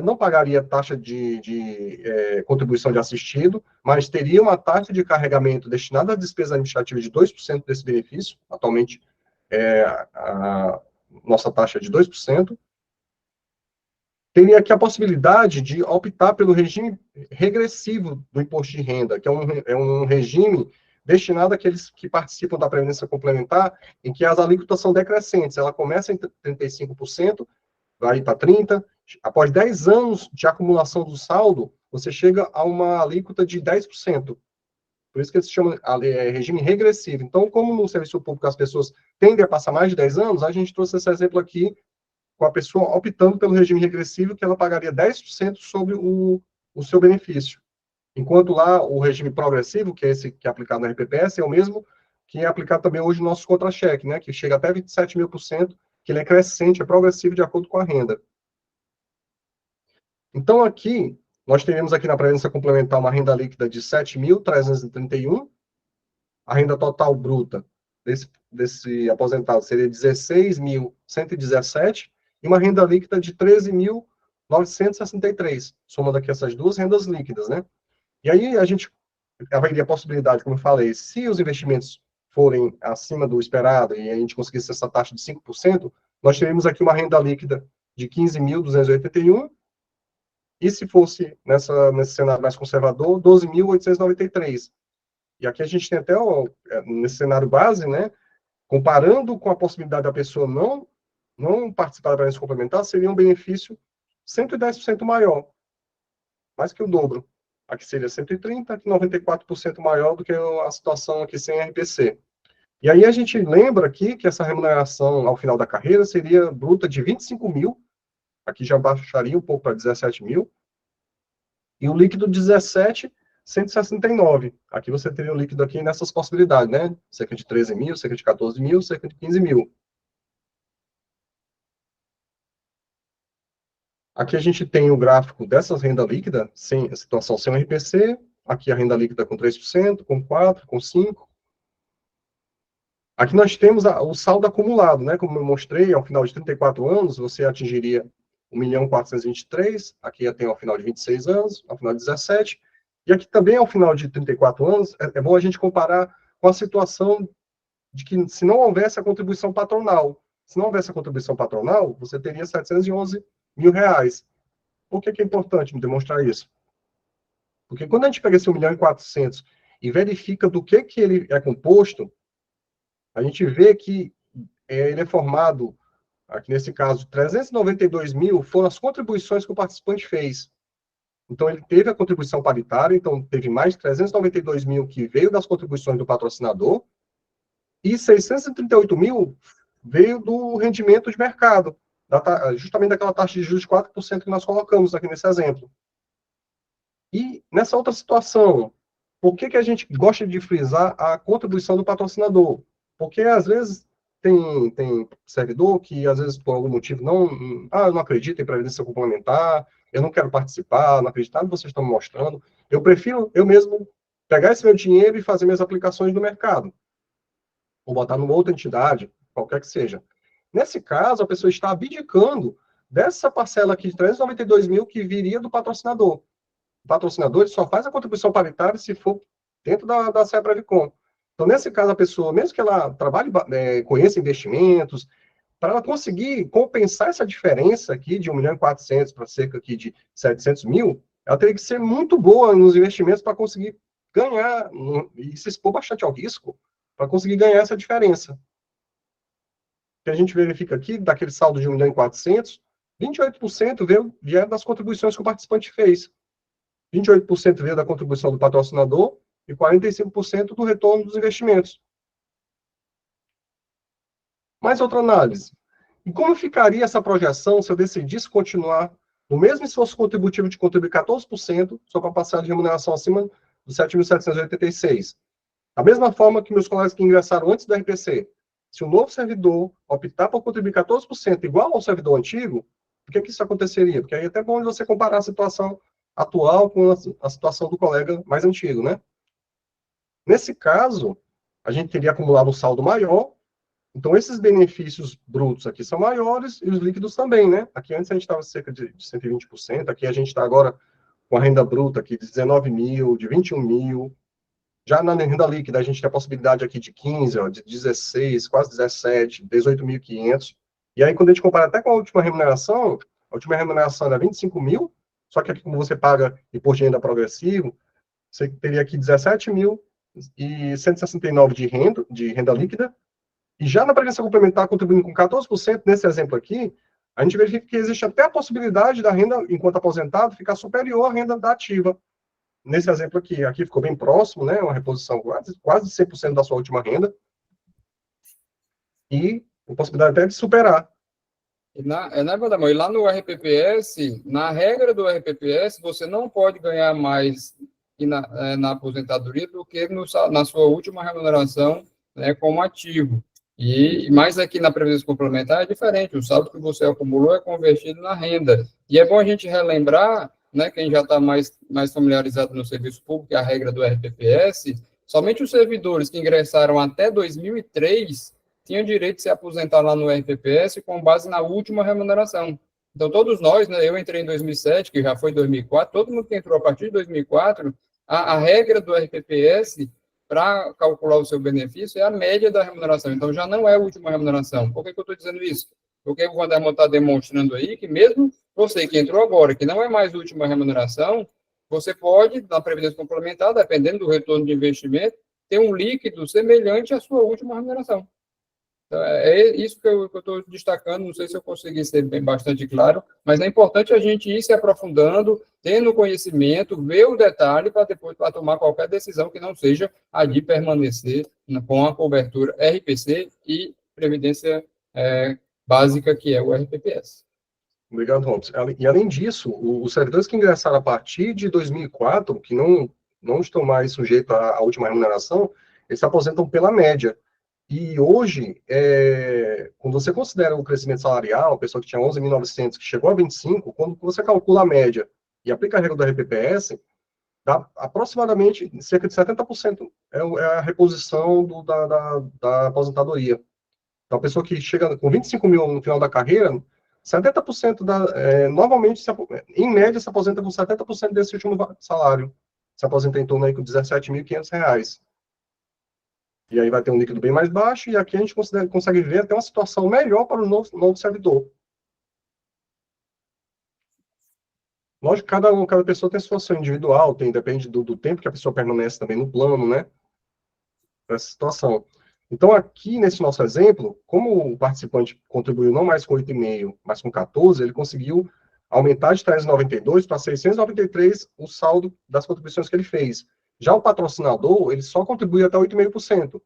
não pagaria taxa de contribuição de assistido, mas teria uma taxa de carregamento destinada à despesa administrativa de 2% desse benefício, atualmente a nossa taxa é de 2%. Teria aqui a possibilidade de optar pelo regime regressivo do imposto de renda, que é um regime destinado àqueles que participam da previdência complementar, em que as alíquotas são decrescentes. Ela começa em 35%, vai para 30%, após 10 anos de acumulação do saldo, você chega a uma alíquota de 10%. Por isso que se chama regime regressivo. Então, como no serviço público as pessoas tendem a passar mais de 10 anos, a gente trouxe esse exemplo aqui com a pessoa optando pelo regime regressivo, que ela pagaria 10% sobre o seu benefício. Enquanto lá o regime progressivo, que é esse que é aplicado na RPPS, é o mesmo que é aplicado também hoje no nosso contra-cheque, né, que chega até 27.000%, que ele é crescente, é progressivo de acordo com a renda. Então, aqui, nós teremos aqui na previdência complementar uma renda líquida de 7.331, a renda total bruta desse aposentado seria 16.117, e uma renda líquida de 13.963, soma daqui essas duas rendas líquidas, né? E aí a gente haveria a possibilidade, como eu falei, se os investimentos forem acima do esperado e a gente conseguisse essa taxa de 5%, nós teríamos aqui uma renda líquida de 15.281, e se fosse nesse cenário mais conservador, 12.893. E aqui a gente tem até, nesse cenário base, né, comparando com a possibilidade da pessoa não participar da previdência complementar, seria um benefício 110% maior, mais que o dobro. Aqui seria 130%, aqui 94% maior do que a situação aqui sem RPC. E aí a gente lembra aqui que essa remuneração ao final da carreira seria bruta de 25 mil, aqui já baixaria um pouco para 17 mil, e o líquido 17.169. Aqui você teria o líquido aqui nessas possibilidades, né? Cerca de 13 mil, cerca de 14 mil, cerca de 15 mil. Aqui a gente tem o gráfico dessas renda líquida, sem a situação sem o RPC, aqui a renda líquida com 3%, com 4%, com 5%. Aqui nós temos o saldo acumulado, né? Como eu mostrei, ao final de 34 anos, você atingiria 1.423.000, aqui já tem ao final de 26 anos, ao final de 17, e aqui também ao final de 34 anos, é bom a gente comparar com a situação de que se não houvesse a contribuição patronal. Se não houvesse a contribuição patronal, você teria 711 mil reais. Por que é importante me demonstrar isso? Porque quando a gente pega esse 1.400.000 e verifica do que ele é composto, a gente vê que ele é formado, aqui nesse caso, 392 mil foram as contribuições que o participante fez. Então, ele teve a contribuição paritária, então teve mais 392 mil que veio das contribuições do patrocinador, e 638 mil veio do rendimento de mercado, justamente daquela taxa de juros de 4% que nós colocamos aqui nesse exemplo. E nessa outra situação, por que a gente gosta de frisar a contribuição do patrocinador? Porque, às vezes, tem servidor que, às vezes, por algum motivo, eu não acredito em previdência complementar, eu não quero participar, não acreditar no que vocês estão me mostrando, eu prefiro eu mesmo pegar esse meu dinheiro e fazer minhas aplicações no mercado, ou botar numa outra entidade, qualquer que seja. Nesse caso, a pessoa está abdicando dessa parcela aqui de 392 mil que viria do patrocinador. O patrocinador ele só faz a contribuição paritária se for dentro da CEPRAVICOM. Então, nesse caso, a pessoa, mesmo que ela trabalhe, conheça investimentos, para ela conseguir compensar essa diferença aqui de 1.400.000 para cerca aqui de 700 mil, ela teria que ser muito boa nos investimentos para conseguir ganhar, e se expor bastante ao risco, para conseguir ganhar essa diferença. O que a gente verifica aqui, daquele saldo de 1.400.000, 28% vieram das contribuições que o participante fez. 28% veio da contribuição do patrocinador e 45% do retorno dos investimentos. Mais outra análise. E como ficaria essa projeção se eu decidisse continuar no mesmo esforço contributivo de contribuir 14% só para passar de remuneração acima dos 7.786? Da mesma forma que meus colegas que ingressaram antes do RPC, se o novo servidor optar por contribuir 14% igual ao servidor antigo, por que isso aconteceria? Porque aí é até bom você comparar a situação atual com a situação do colega mais antigo, né? Nesse caso, a gente teria acumulado um saldo maior, então esses benefícios brutos aqui são maiores e os líquidos também, né? Aqui antes a gente estava cerca de 120%, aqui a gente está agora com a renda bruta aqui de 19 mil, de 21 mil, já na renda líquida a gente tem a possibilidade aqui de 15, ó, de 16, quase 17, 18.500, e aí quando a gente compara até com a última remuneração era 25 mil, só que aqui como você paga imposto de renda progressivo, você teria aqui 17.169 de renda líquida, e já na previdência complementar contribuindo com 14%, nesse exemplo aqui, a gente verifica que existe até a possibilidade da renda, enquanto aposentado, ficar superior à renda da ativa. Nesse exemplo aqui ficou bem próximo, né, uma reposição quase 100% da sua última renda, e a possibilidade até de superar. E lá no RPPS, na regra do RPPS, você não pode ganhar mais na aposentadoria do que na sua última remuneração, né, como ativo. E mais aqui na previdência complementar é diferente, o saldo que você acumulou é convertido na renda. E é bom a gente relembrar, né, quem já está mais familiarizado no serviço público, a regra do RPPS, somente os servidores que ingressaram até 2003 tinham direito de se aposentar lá no RPPS com base na última remuneração. Então, todos nós, né, eu entrei em 2007, que já foi 2004, todo mundo que entrou a partir de 2004, a regra do RPPS para calcular o seu benefício é a média da remuneração. Então, já não é a última remuneração. Por que eu estou dizendo isso? Porque o Vandermont está demonstrando aí que mesmo você que entrou agora, que não é mais a última remuneração, você pode, na previdência complementar, dependendo do retorno de investimento, ter um líquido semelhante à sua última remuneração. Então, é isso que eu estou destacando, não sei se eu consegui ser bastante claro, mas é importante a gente ir se aprofundando, tendo conhecimento, ver o detalhe para depois tomar qualquer decisão que não seja a de permanecer com a cobertura RPC e Previdência básica, que é o RPPS. Obrigado, Holmes. E além disso, os servidores que ingressaram a partir de 2004, que não estão mais sujeitos à última remuneração, eles se aposentam pela média. E hoje, quando você considera o crescimento salarial, a pessoa que tinha 11.900, que chegou a 25, quando você calcula a média e aplica a regra do RPPS, dá aproximadamente cerca de 70% é a reposição da aposentadoria. Então, a pessoa que chega com 25 mil no final da carreira, 70% normalmente, em média, se aposenta com 70% desse último salário. Se aposenta em torno aí com R$17.500. E aí vai ter um líquido bem mais baixo, e aqui a gente consegue ver até uma situação melhor para o novo servidor. Lógico que cada pessoa tem situação individual, depende do tempo que a pessoa permanece também no plano, né? Essa situação. Então, aqui nesse nosso exemplo, como o participante contribuiu não mais com 8,5, mas com 14, ele conseguiu aumentar de 392 para 693 o saldo das contribuições que ele fez. Já o patrocinador, ele só contribui até 8,5%.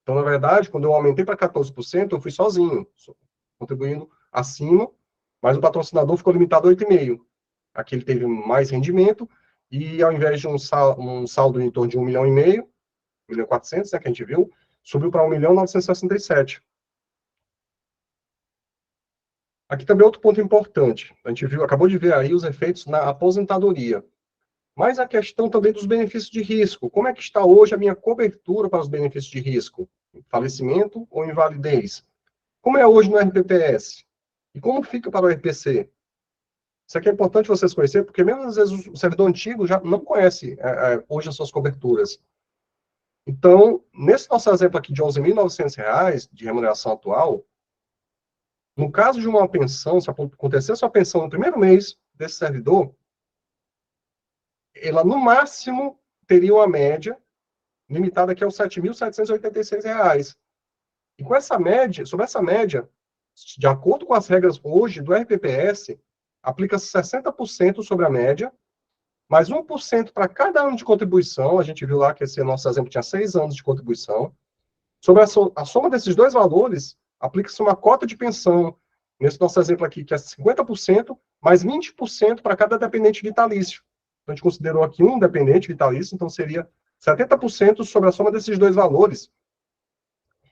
Então, na verdade, quando eu aumentei para 14%, eu fui sozinho, contribuindo acima, mas o patrocinador ficou limitado a 8,5. Aqui ele teve mais rendimento, e ao invés de um saldo em torno de 1,5 milhão, 1.400.000, né, que a gente viu, subiu para 1.967.000. Aqui também outro ponto importante. A gente acabou de ver aí os efeitos na aposentadoria. Mas a questão também dos benefícios de risco. Como é que está hoje a minha cobertura para os benefícios de risco? Falecimento ou invalidez? Como é hoje no RPPS? E como fica para o RPC? Isso aqui é importante vocês conhecerem, porque mesmo às vezes o servidor antigo já não conhece hoje as suas coberturas. Então, nesse nosso exemplo aqui de R$ 11.900 de remuneração atual, no caso de uma pensão, se acontecesse uma pensão no primeiro mês desse servidor, ela no máximo teria uma média limitada aqui aos R$ 7.786. E com essa média, sobre essa média, de acordo com as regras hoje do RPPS, aplica-se 60% sobre a média, mais 1% para cada ano de contribuição. A gente viu lá que esse nosso exemplo tinha 6 anos de contribuição. Sobre a soma desses dois valores, aplica-se uma cota de pensão, nesse nosso exemplo aqui, que é 50%, mais 20% para cada dependente vitalício. Então, a gente considerou aqui um dependente vitalício, então seria 70% sobre a soma desses dois valores.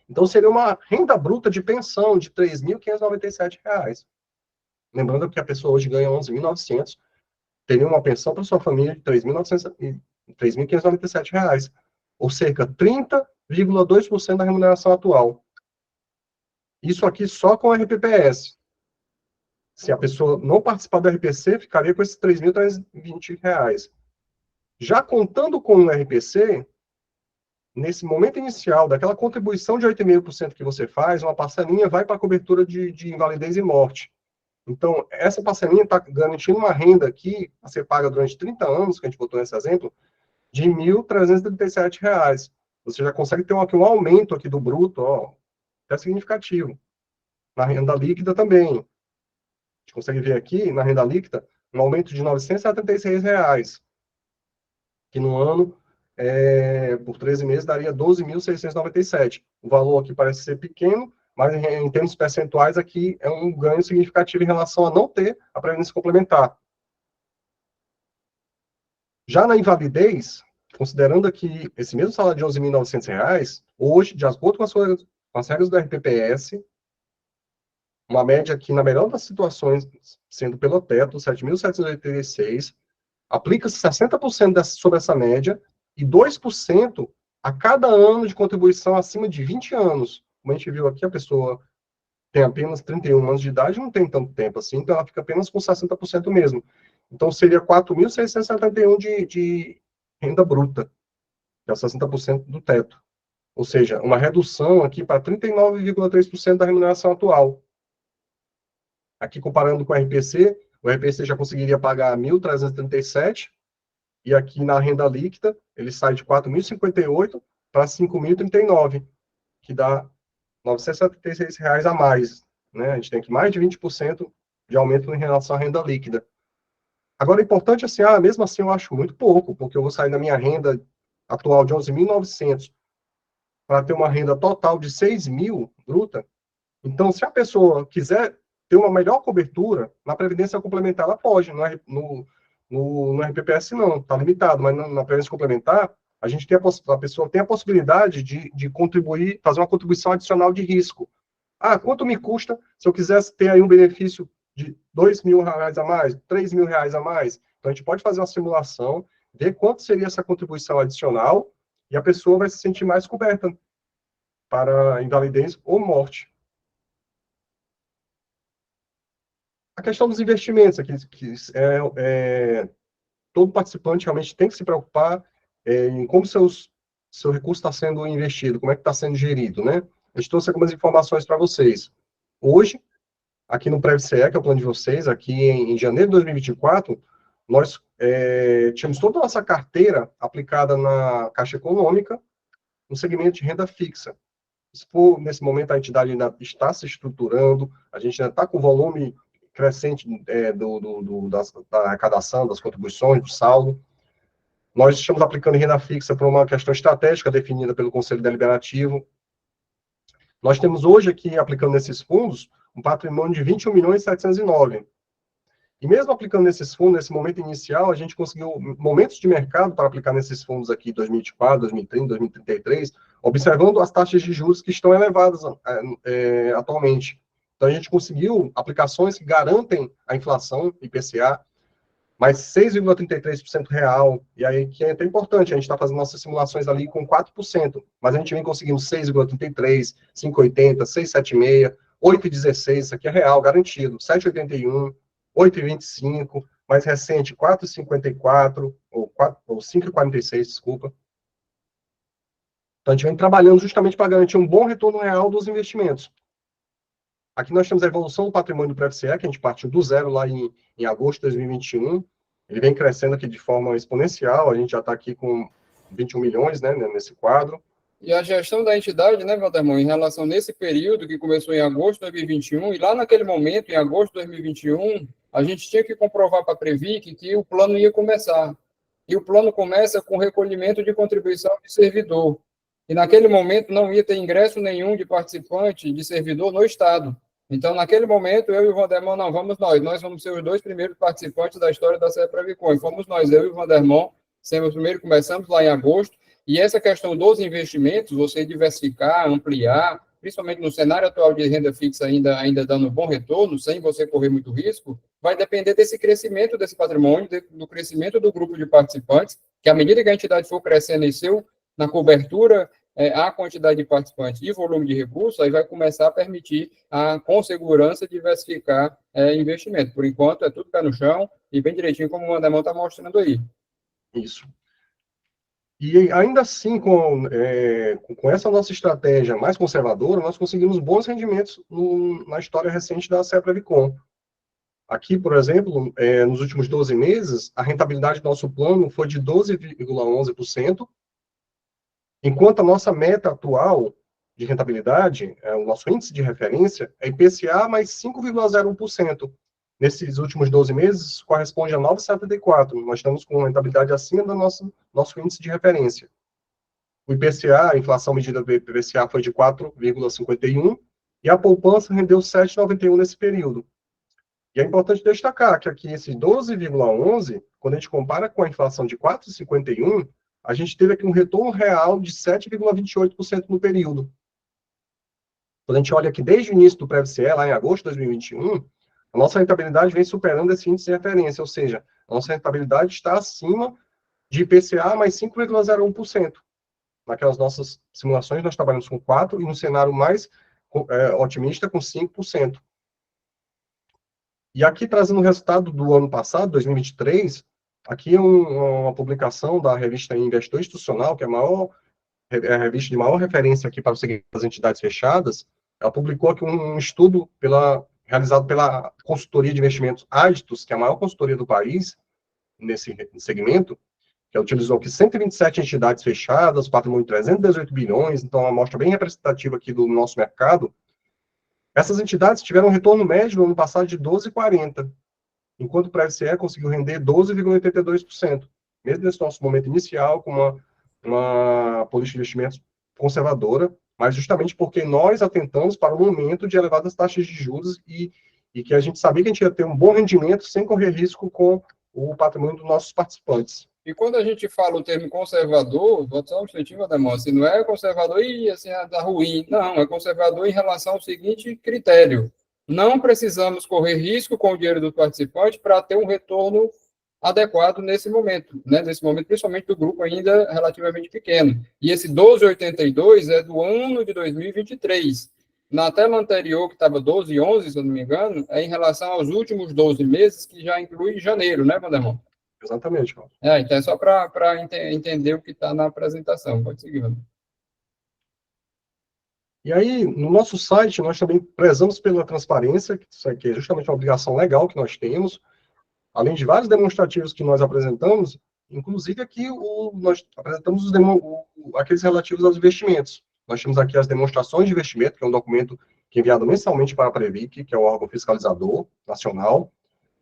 Então, seria uma renda bruta de pensão de R$ 3.597. Lembrando que a pessoa hoje ganha R$ 11.900, teria uma pensão para sua família de R$ 3.597, ou cerca de 30,2% da remuneração atual. Isso aqui só com o RPPS. Se a pessoa não participar do RPC, ficaria com esses R$ 3.320. Já contando com o RPC, nesse momento inicial, daquela contribuição de 8,5% que você faz, uma parcelinha vai para a cobertura de invalidez e morte. Então, essa parcelinha está garantindo uma renda aqui, a ser paga durante 30 anos, que a gente botou nesse exemplo, de R$ 1.337. Você já consegue ter um aumento aqui do bruto, até significativo. Na renda líquida também. A gente consegue ver aqui, na renda líquida, um aumento de R$ 976, que no ano, por 13 meses, daria R$ 12.697. O valor aqui parece ser pequeno, mas em termos percentuais aqui é um ganho significativo em relação a não ter a previdência complementar. Já na invalidez, considerando aqui esse mesmo salário de R$ 11.900, hoje, de acordo com as regras do RPPS, uma média aqui, na melhor das situações, sendo pelo teto, 7.786, aplica-se 60% sobre essa média e 2% a cada ano de contribuição acima de 20 anos. Como a gente viu aqui, a pessoa tem apenas 31 anos de idade, não tem tanto tempo assim, então ela fica apenas com 60% mesmo. Então, seria 4.671 de renda bruta, que é 60% do teto. Ou seja, uma redução aqui para 39,3% da remuneração atual. Aqui, comparando com o RPC já conseguiria pagar 1.337, e aqui na renda líquida, ele sai de 4.058 para 5.039, que dá R$ 976 a mais. Né? A gente tem aqui mais de 20% de aumento em relação à renda líquida. Agora, é importante, assim, mesmo assim eu acho muito pouco, porque eu vou sair da minha renda atual de 11.900 para ter uma renda total de 6.000 bruta. Então, se a pessoa quiser ter uma melhor cobertura, na Previdência Complementar ela pode, no RPPS não, está limitado, mas na Previdência Complementar, a pessoa tem a possibilidade de contribuir, fazer uma contribuição adicional de risco. Quanto me custa se eu quisesse ter aí um benefício de R$ 2.000 a mais, R$ 3.000 a mais? Então, a gente pode fazer uma simulação, ver quanto seria essa contribuição adicional, e a pessoa vai se sentir mais coberta para invalidez ou morte. A questão dos investimentos, aqui, todo participante realmente tem que se preocupar em como seu recurso está sendo investido, como é que está sendo gerido, né? A gente trouxe algumas informações para vocês. Hoje, aqui no PrevCE, que é o plano de vocês, aqui em janeiro de 2024, nós tínhamos toda a nossa carteira aplicada na Caixa Econômica, no segmento de renda fixa. Nesse momento, a entidade ainda está se estruturando, a gente ainda está com volume crescente da arrecadação, das contribuições, do saldo. Nós estamos aplicando renda fixa por uma questão estratégica definida pelo Conselho Deliberativo. Nós temos hoje aqui, aplicando nesses fundos, um patrimônio de 21.709. E mesmo aplicando nesses fundos, nesse momento inicial, a gente conseguiu momentos de mercado para aplicar nesses fundos aqui, 2024, 2030, 2033, observando as taxas de juros que estão elevadas atualmente. Então, a gente conseguiu aplicações que garantem a inflação, IPCA, mais 6,33% real, e aí que é até importante, a gente está fazendo nossas simulações ali com 4%, mas a gente vem conseguindo 6,33%, 5,80%, 6,76%, 8,16%, isso aqui é real, garantido, 7,81%, 8,25%, mais recente, 4,54%, ou 5,46%, desculpa. Então, a gente vem trabalhando justamente para garantir um bom retorno real dos investimentos. Aqui nós temos a evolução do patrimônio do PFCE, que a gente partiu do zero lá em agosto de 2021. Ele vem crescendo aqui de forma exponencial, a gente já está aqui com 21 milhões, né, nesse quadro. E a gestão da entidade, né, Vandermon, em relação nesse período que começou em agosto de 2021, e lá naquele momento, em agosto de 2021, a gente tinha que comprovar para a Previc que o plano ia começar. E o plano começa com recolhimento de contribuição de servidor. E naquele momento não ia ter ingresso nenhum de participante, de servidor no Estado. Então, naquele momento, eu e o Vandermon, não, vamos nós vamos ser os 2 primeiros participantes da história da CEPRAVICOM. E fomos nós, eu e o Vandermon, sempre primeiro, começamos lá em agosto, e essa questão dos investimentos, você diversificar, ampliar, principalmente no cenário atual de renda fixa ainda dando bom retorno, sem você correr muito risco, vai depender desse crescimento desse patrimônio, do crescimento do grupo de participantes, que à medida que a entidade for crescendo na cobertura, a quantidade de participantes e volume de recursos, aí vai começar a permitir, com segurança, diversificar investimento. Por enquanto, é tudo pé no chão e bem direitinho, como o Vandermon está mostrando aí. Isso. E ainda assim, com essa nossa estratégia mais conservadora, nós conseguimos bons rendimentos na história recente da CEPRAVICOM. Aqui, por exemplo, nos últimos 12 meses, a rentabilidade do nosso plano foi de 12,11%, enquanto a nossa meta atual de rentabilidade, o nosso índice de referência, é IPCA mais 5,01%. Nesses últimos 12 meses, corresponde a 9,74%. Nós estamos com rentabilidade acima do nosso índice de referência. O IPCA, a inflação medida pelo IPCA, foi de 4,51%, e a poupança rendeu 7,91% nesse período. E é importante destacar que aqui, esse 12,11%, quando a gente compara com a inflação de 4,51%, a gente teve aqui um retorno real de 7,28% no período. Quando a gente olha aqui desde o início do PFCE, lá em agosto de 2021, a nossa rentabilidade vem superando esse índice de referência, ou seja, a nossa rentabilidade está acima de IPCA mais 5,01%. Naquelas nossas simulações, nós trabalhamos com 4%, e no cenário mais otimista, com 5%. E aqui, trazendo o resultado do ano passado, 2023, aqui é uma publicação da revista Investidor Institucional, que é a revista de maior referência aqui para o segmento das entidades fechadas. Ela publicou aqui um estudo realizado pela consultoria de investimentos Aditus, que é a maior consultoria do país nesse segmento, que utilizou aqui 127 entidades fechadas, patrimônio de 318 bilhões, então é uma amostra bem representativa aqui do nosso mercado. Essas entidades tiveram um retorno médio no ano passado de 12,40%, enquanto o PFCE conseguiu render 12,82%, mesmo nesse nosso momento inicial, com uma política de investimentos conservadora, mas justamente porque nós atentamos para um momento de elevadas taxas de juros e que a gente sabia que a gente ia ter um bom rendimento sem correr risco com o patrimônio dos nossos participantes. E quando a gente fala o termo conservador, vou só um instantinho, Ademar, assim, não é conservador e assim, tá ruim. Não, é conservador em relação ao seguinte critério. Não precisamos correr risco com o dinheiro do participante para ter um retorno adequado nesse momento, né? Nesse momento, principalmente do grupo ainda relativamente pequeno. E esse 12,82 é do ano de 2023. Na tela anterior, que estava 12,11, se eu não me engano, é em relação aos últimos 12 meses, que já inclui janeiro, né, Vandermon? Exatamente, Paulo. Então é só para entender o que está na apresentação. Pode seguir, Vandermon. E aí, no nosso site, nós também prezamos pela transparência, que isso aqui é justamente uma obrigação legal que nós temos, além de vários demonstrativos que nós apresentamos, inclusive aqui nós apresentamos aqueles relativos aos investimentos. Nós temos aqui as demonstrações de investimento, que é um documento que é enviado mensalmente para a Previc, que é o órgão fiscalizador nacional.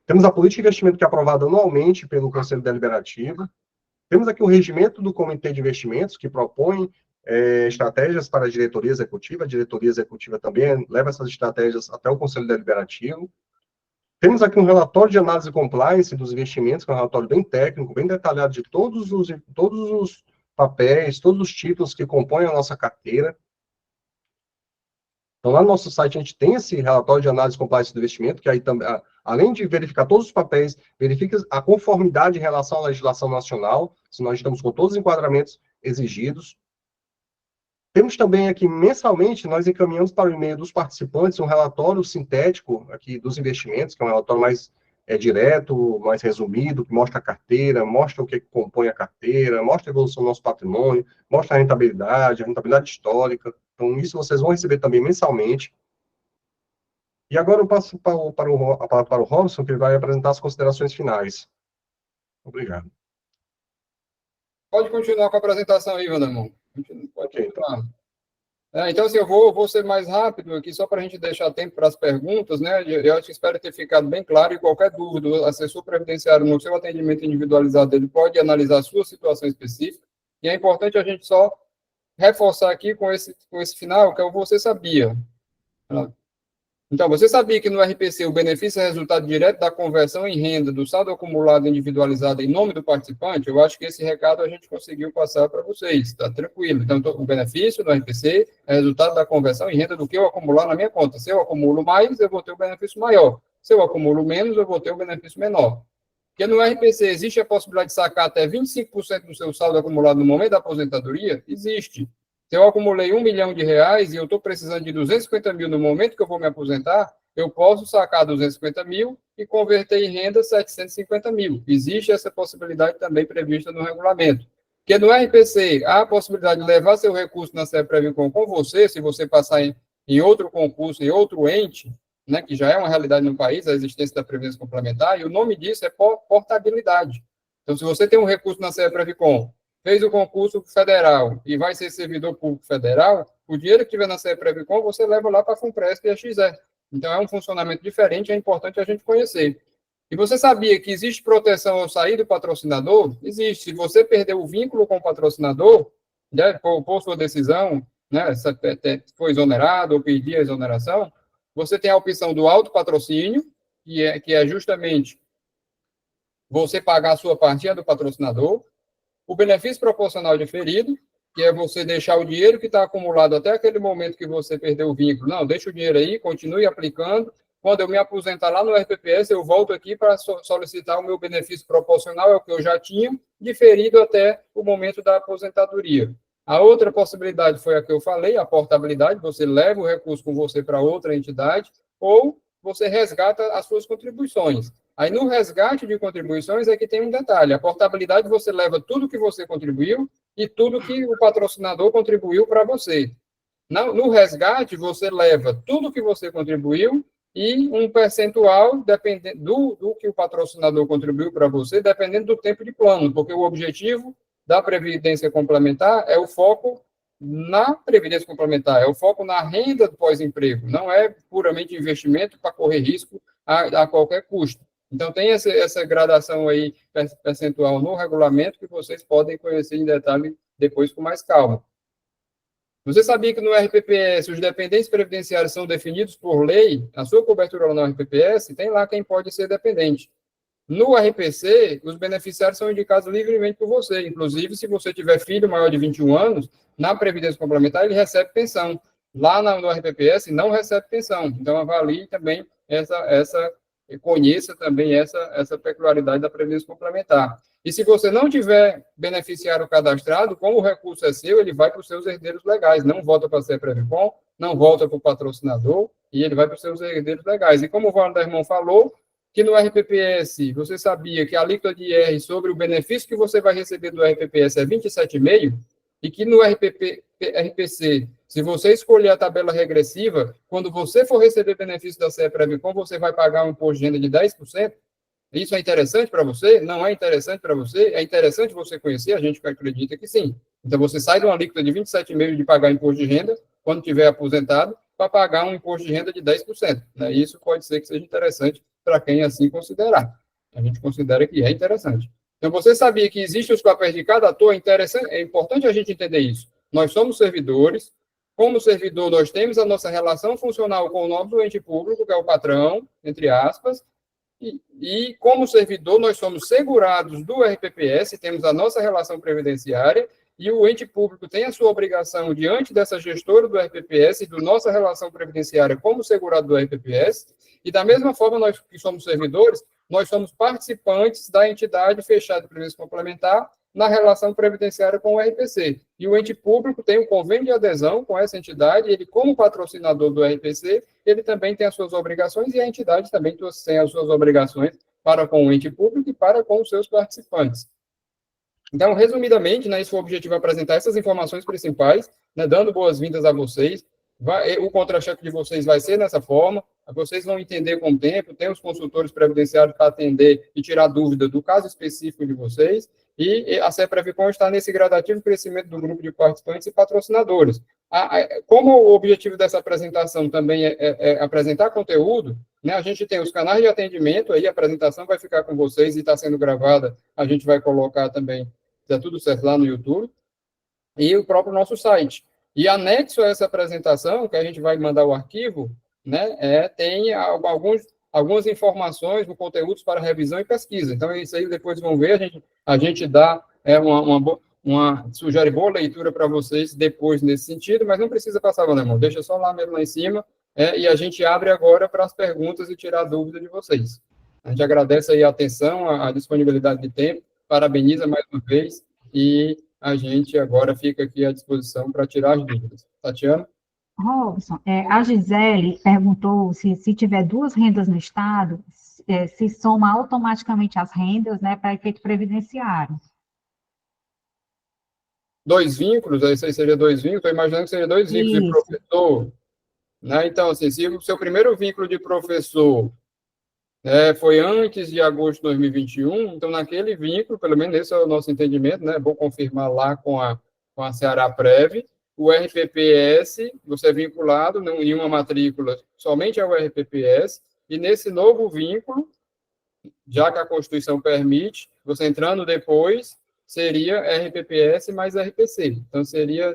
Temos a política de investimento, que é aprovada anualmente pelo Conselho Deliberativo. Temos aqui o regimento do Comitê de Investimentos, que propõe estratégias para a diretoria executiva também leva essas estratégias até o Conselho Deliberativo. Temos aqui um relatório de análise e compliance dos investimentos, que é um relatório bem técnico, bem detalhado de todos os papéis, todos os títulos que compõem a nossa carteira. Então, lá no nosso site, a gente tem esse relatório de análise e compliance do investimento, que aí também, além de verificar todos os papéis, verifica a conformidade em relação à legislação nacional, se nós estamos com todos os enquadramentos exigidos. Temos também aqui, mensalmente, nós encaminhamos para o e-mail dos participantes um relatório sintético aqui dos investimentos, que é um relatório mais direto, mais resumido, que mostra a carteira, mostra o que compõe a carteira, mostra a evolução do nosso patrimônio, mostra a rentabilidade histórica. Então, isso vocês vão receber também mensalmente. E agora eu passo a palavra para o Robson, que ele vai apresentar as considerações finais. Obrigado. Pode continuar com a apresentação aí, Vandermon. Pode continuar. Então, assim, eu vou ser mais rápido aqui, só para a gente deixar tempo para as perguntas, né? Eu espero ter ficado bem claro, e qualquer dúvida, o assessor previdenciário, no seu atendimento individualizado, ele pode analisar a sua situação específica, e é importante a gente só reforçar aqui com esse final, que é o você sabia. Então, você sabia que no RPC o benefício é resultado direto da conversão em renda do saldo acumulado individualizado em nome do participante? Eu acho que esse recado a gente conseguiu passar para vocês, está tranquilo. Então, o benefício no RPC é resultado da conversão em renda do que eu acumular na minha conta. Se eu acumulo mais, eu vou ter o benefício maior. Se eu acumulo menos, eu vou ter o benefício menor. Porque no RPC existe a possibilidade de sacar até 25% do seu saldo acumulado no momento da aposentadoria? Existe. Se eu acumulei R$1 milhão e eu estou precisando de 250 mil no momento que eu vou me aposentar, eu posso sacar 250 mil e converter em renda 750 mil. Existe essa possibilidade também prevista no regulamento. Porque no RPC, há a possibilidade de levar seu recurso na SEPREVICOM com você, se você passar em outro concurso, em outro ente, né, que já é uma realidade no país, a existência da Previdência Complementar, e o nome disso é portabilidade. Então, se você tem um recurso na SEPREVICOM, fez o concurso federal e vai ser servidor público federal, o dinheiro que tiver na SEPREVICOM, você leva lá para a FUNPRESP e a XE. Então, é um funcionamento diferente, é importante a gente conhecer. E você sabia que existe proteção ao sair do patrocinador? Existe. Se você perder o vínculo com o patrocinador, né, por sua decisão, né, foi exonerado ou pedir a exoneração, você tem a opção do autopatrocínio, que é justamente você pagar a sua partinha do patrocinador, o benefício proporcional diferido, que é você deixar o dinheiro que está acumulado até aquele momento que você perdeu o vínculo. Não, deixa o dinheiro aí, continue aplicando. Quando eu me aposentar lá no RPPS, eu volto aqui para solicitar o meu benefício proporcional, é o que eu já tinha, diferido até o momento da aposentadoria. A outra possibilidade foi a que eu falei, a portabilidade, você leva o recurso com você para outra entidade, ou você resgata as suas contribuições. Aí, no resgate de contribuições, é que tem um detalhe. A portabilidade, você leva tudo que você contribuiu e tudo que o patrocinador contribuiu para você. No resgate, você leva tudo que você contribuiu e um percentual dependendo do que o patrocinador contribuiu para você, dependendo do tempo de plano, porque o objetivo da Previdência Complementar é o foco na Previdência Complementar, é o foco na renda do pós-emprego, não é puramente investimento para correr risco a qualquer custo. Então, tem essa gradação aí percentual no regulamento que vocês podem conhecer em detalhe depois com mais calma. Você sabia que no RPPS os dependentes previdenciários são definidos por lei? A sua cobertura lá no RPPS tem lá quem pode ser dependente. No RPC, os beneficiários são indicados livremente por você. Inclusive, se você tiver filho maior de 21 anos, na Previdência Complementar ele recebe pensão. Lá no RPPS não recebe pensão. Então, avalie também conheça também essa peculiaridade da Previdência Complementar. E se você não tiver beneficiário cadastrado, como o recurso é seu, ele vai para os seus herdeiros legais, não volta para a SEPREVICOM, não volta para o patrocinador, e ele vai para os seus herdeiros legais. E como o Vandermon falou, que no RPPS, você sabia que a alíquota de IR sobre o benefício que você vai receber do RPPS é 27,5%, e que no RPC, se você escolher a tabela regressiva, quando você for receber benefício da SEPREVICOM, você vai pagar um imposto de renda de 10%. Isso é interessante para você? Não é interessante para você? É interessante você conhecer? A gente acredita que sim. Então, você sai de uma alíquota de 27,5% de pagar imposto de renda, quando tiver aposentado, para pagar um imposto de renda de 10%. Né? Isso pode ser que seja interessante para quem assim considerar. A gente considera que é interessante. Então, você sabia que existem os papéis de cada ator? É importante a gente entender isso. nós somos servidores. Como servidor, nós temos a nossa relação funcional com o nosso ente público, que é o patrão, entre aspas, e como servidor, nós somos segurados do RPPS, temos a nossa relação previdenciária, e o ente público tem a sua obrigação diante dessa gestora do RPPS e da nossa relação previdenciária como segurado do RPPS, e da mesma forma, nós que somos servidores, nós somos participantes da entidade fechada de previdência complementar na relação previdenciária com o RPC. E o ente público tem um convênio de adesão com essa entidade, ele, como patrocinador do RPC, ele também tem as suas obrigações, e a entidade também tem as suas obrigações para com o ente público e para com os seus participantes. Então, resumidamente, né, esse foi o objetivo, apresentar essas informações principais, né, dando boas-vindas a vocês. O contra-cheque de vocês vai ser dessa forma, vocês vão entender com o tempo, tem os consultores previdenciários para atender e tirar dúvida do caso específico de vocês, e a CEPREVICOM está nesse gradativo crescimento do grupo de participantes e patrocinadores. Como o objetivo dessa apresentação também é apresentar conteúdo, né, a gente tem os canais de atendimento, aí a apresentação vai ficar com vocês e está sendo gravada, a gente vai colocar também, está tudo certo lá no YouTube, e o próprio nosso site. E anexo a essa apresentação, que a gente vai mandar o arquivo, né, tem algumas informações, conteúdos para revisão e pesquisa. Então, isso aí depois vão ver, a gente dá sugere boa leitura para vocês depois nesse sentido, mas não precisa passar, meu irmão, deixa só lá mesmo lá em cima, e a gente abre agora para as perguntas e tirar a dúvida de vocês. A gente agradece aí a atenção, a disponibilidade de tempo, parabeniza mais uma vez, e a gente agora fica aqui à disposição para tirar as dúvidas. Tatiana? Robson, a Gisele perguntou se tiver duas rendas no Estado, se soma automaticamente as rendas, né, para efeito previdenciário. Dois vínculos, isso aí seria dois vínculos, estou imaginando que seria dois vínculos de professor, né? Então, assim, se o seu primeiro vínculo de professor foi antes de agosto de 2021, então naquele vínculo, pelo menos esse é o nosso entendimento, né? Vou confirmar lá com a Ceará Prev, o RPPS, você é vinculado em uma matrícula somente ao RPPS, e nesse novo vínculo, já que a Constituição permite, você entrando depois, seria RPPS mais RPC. Então,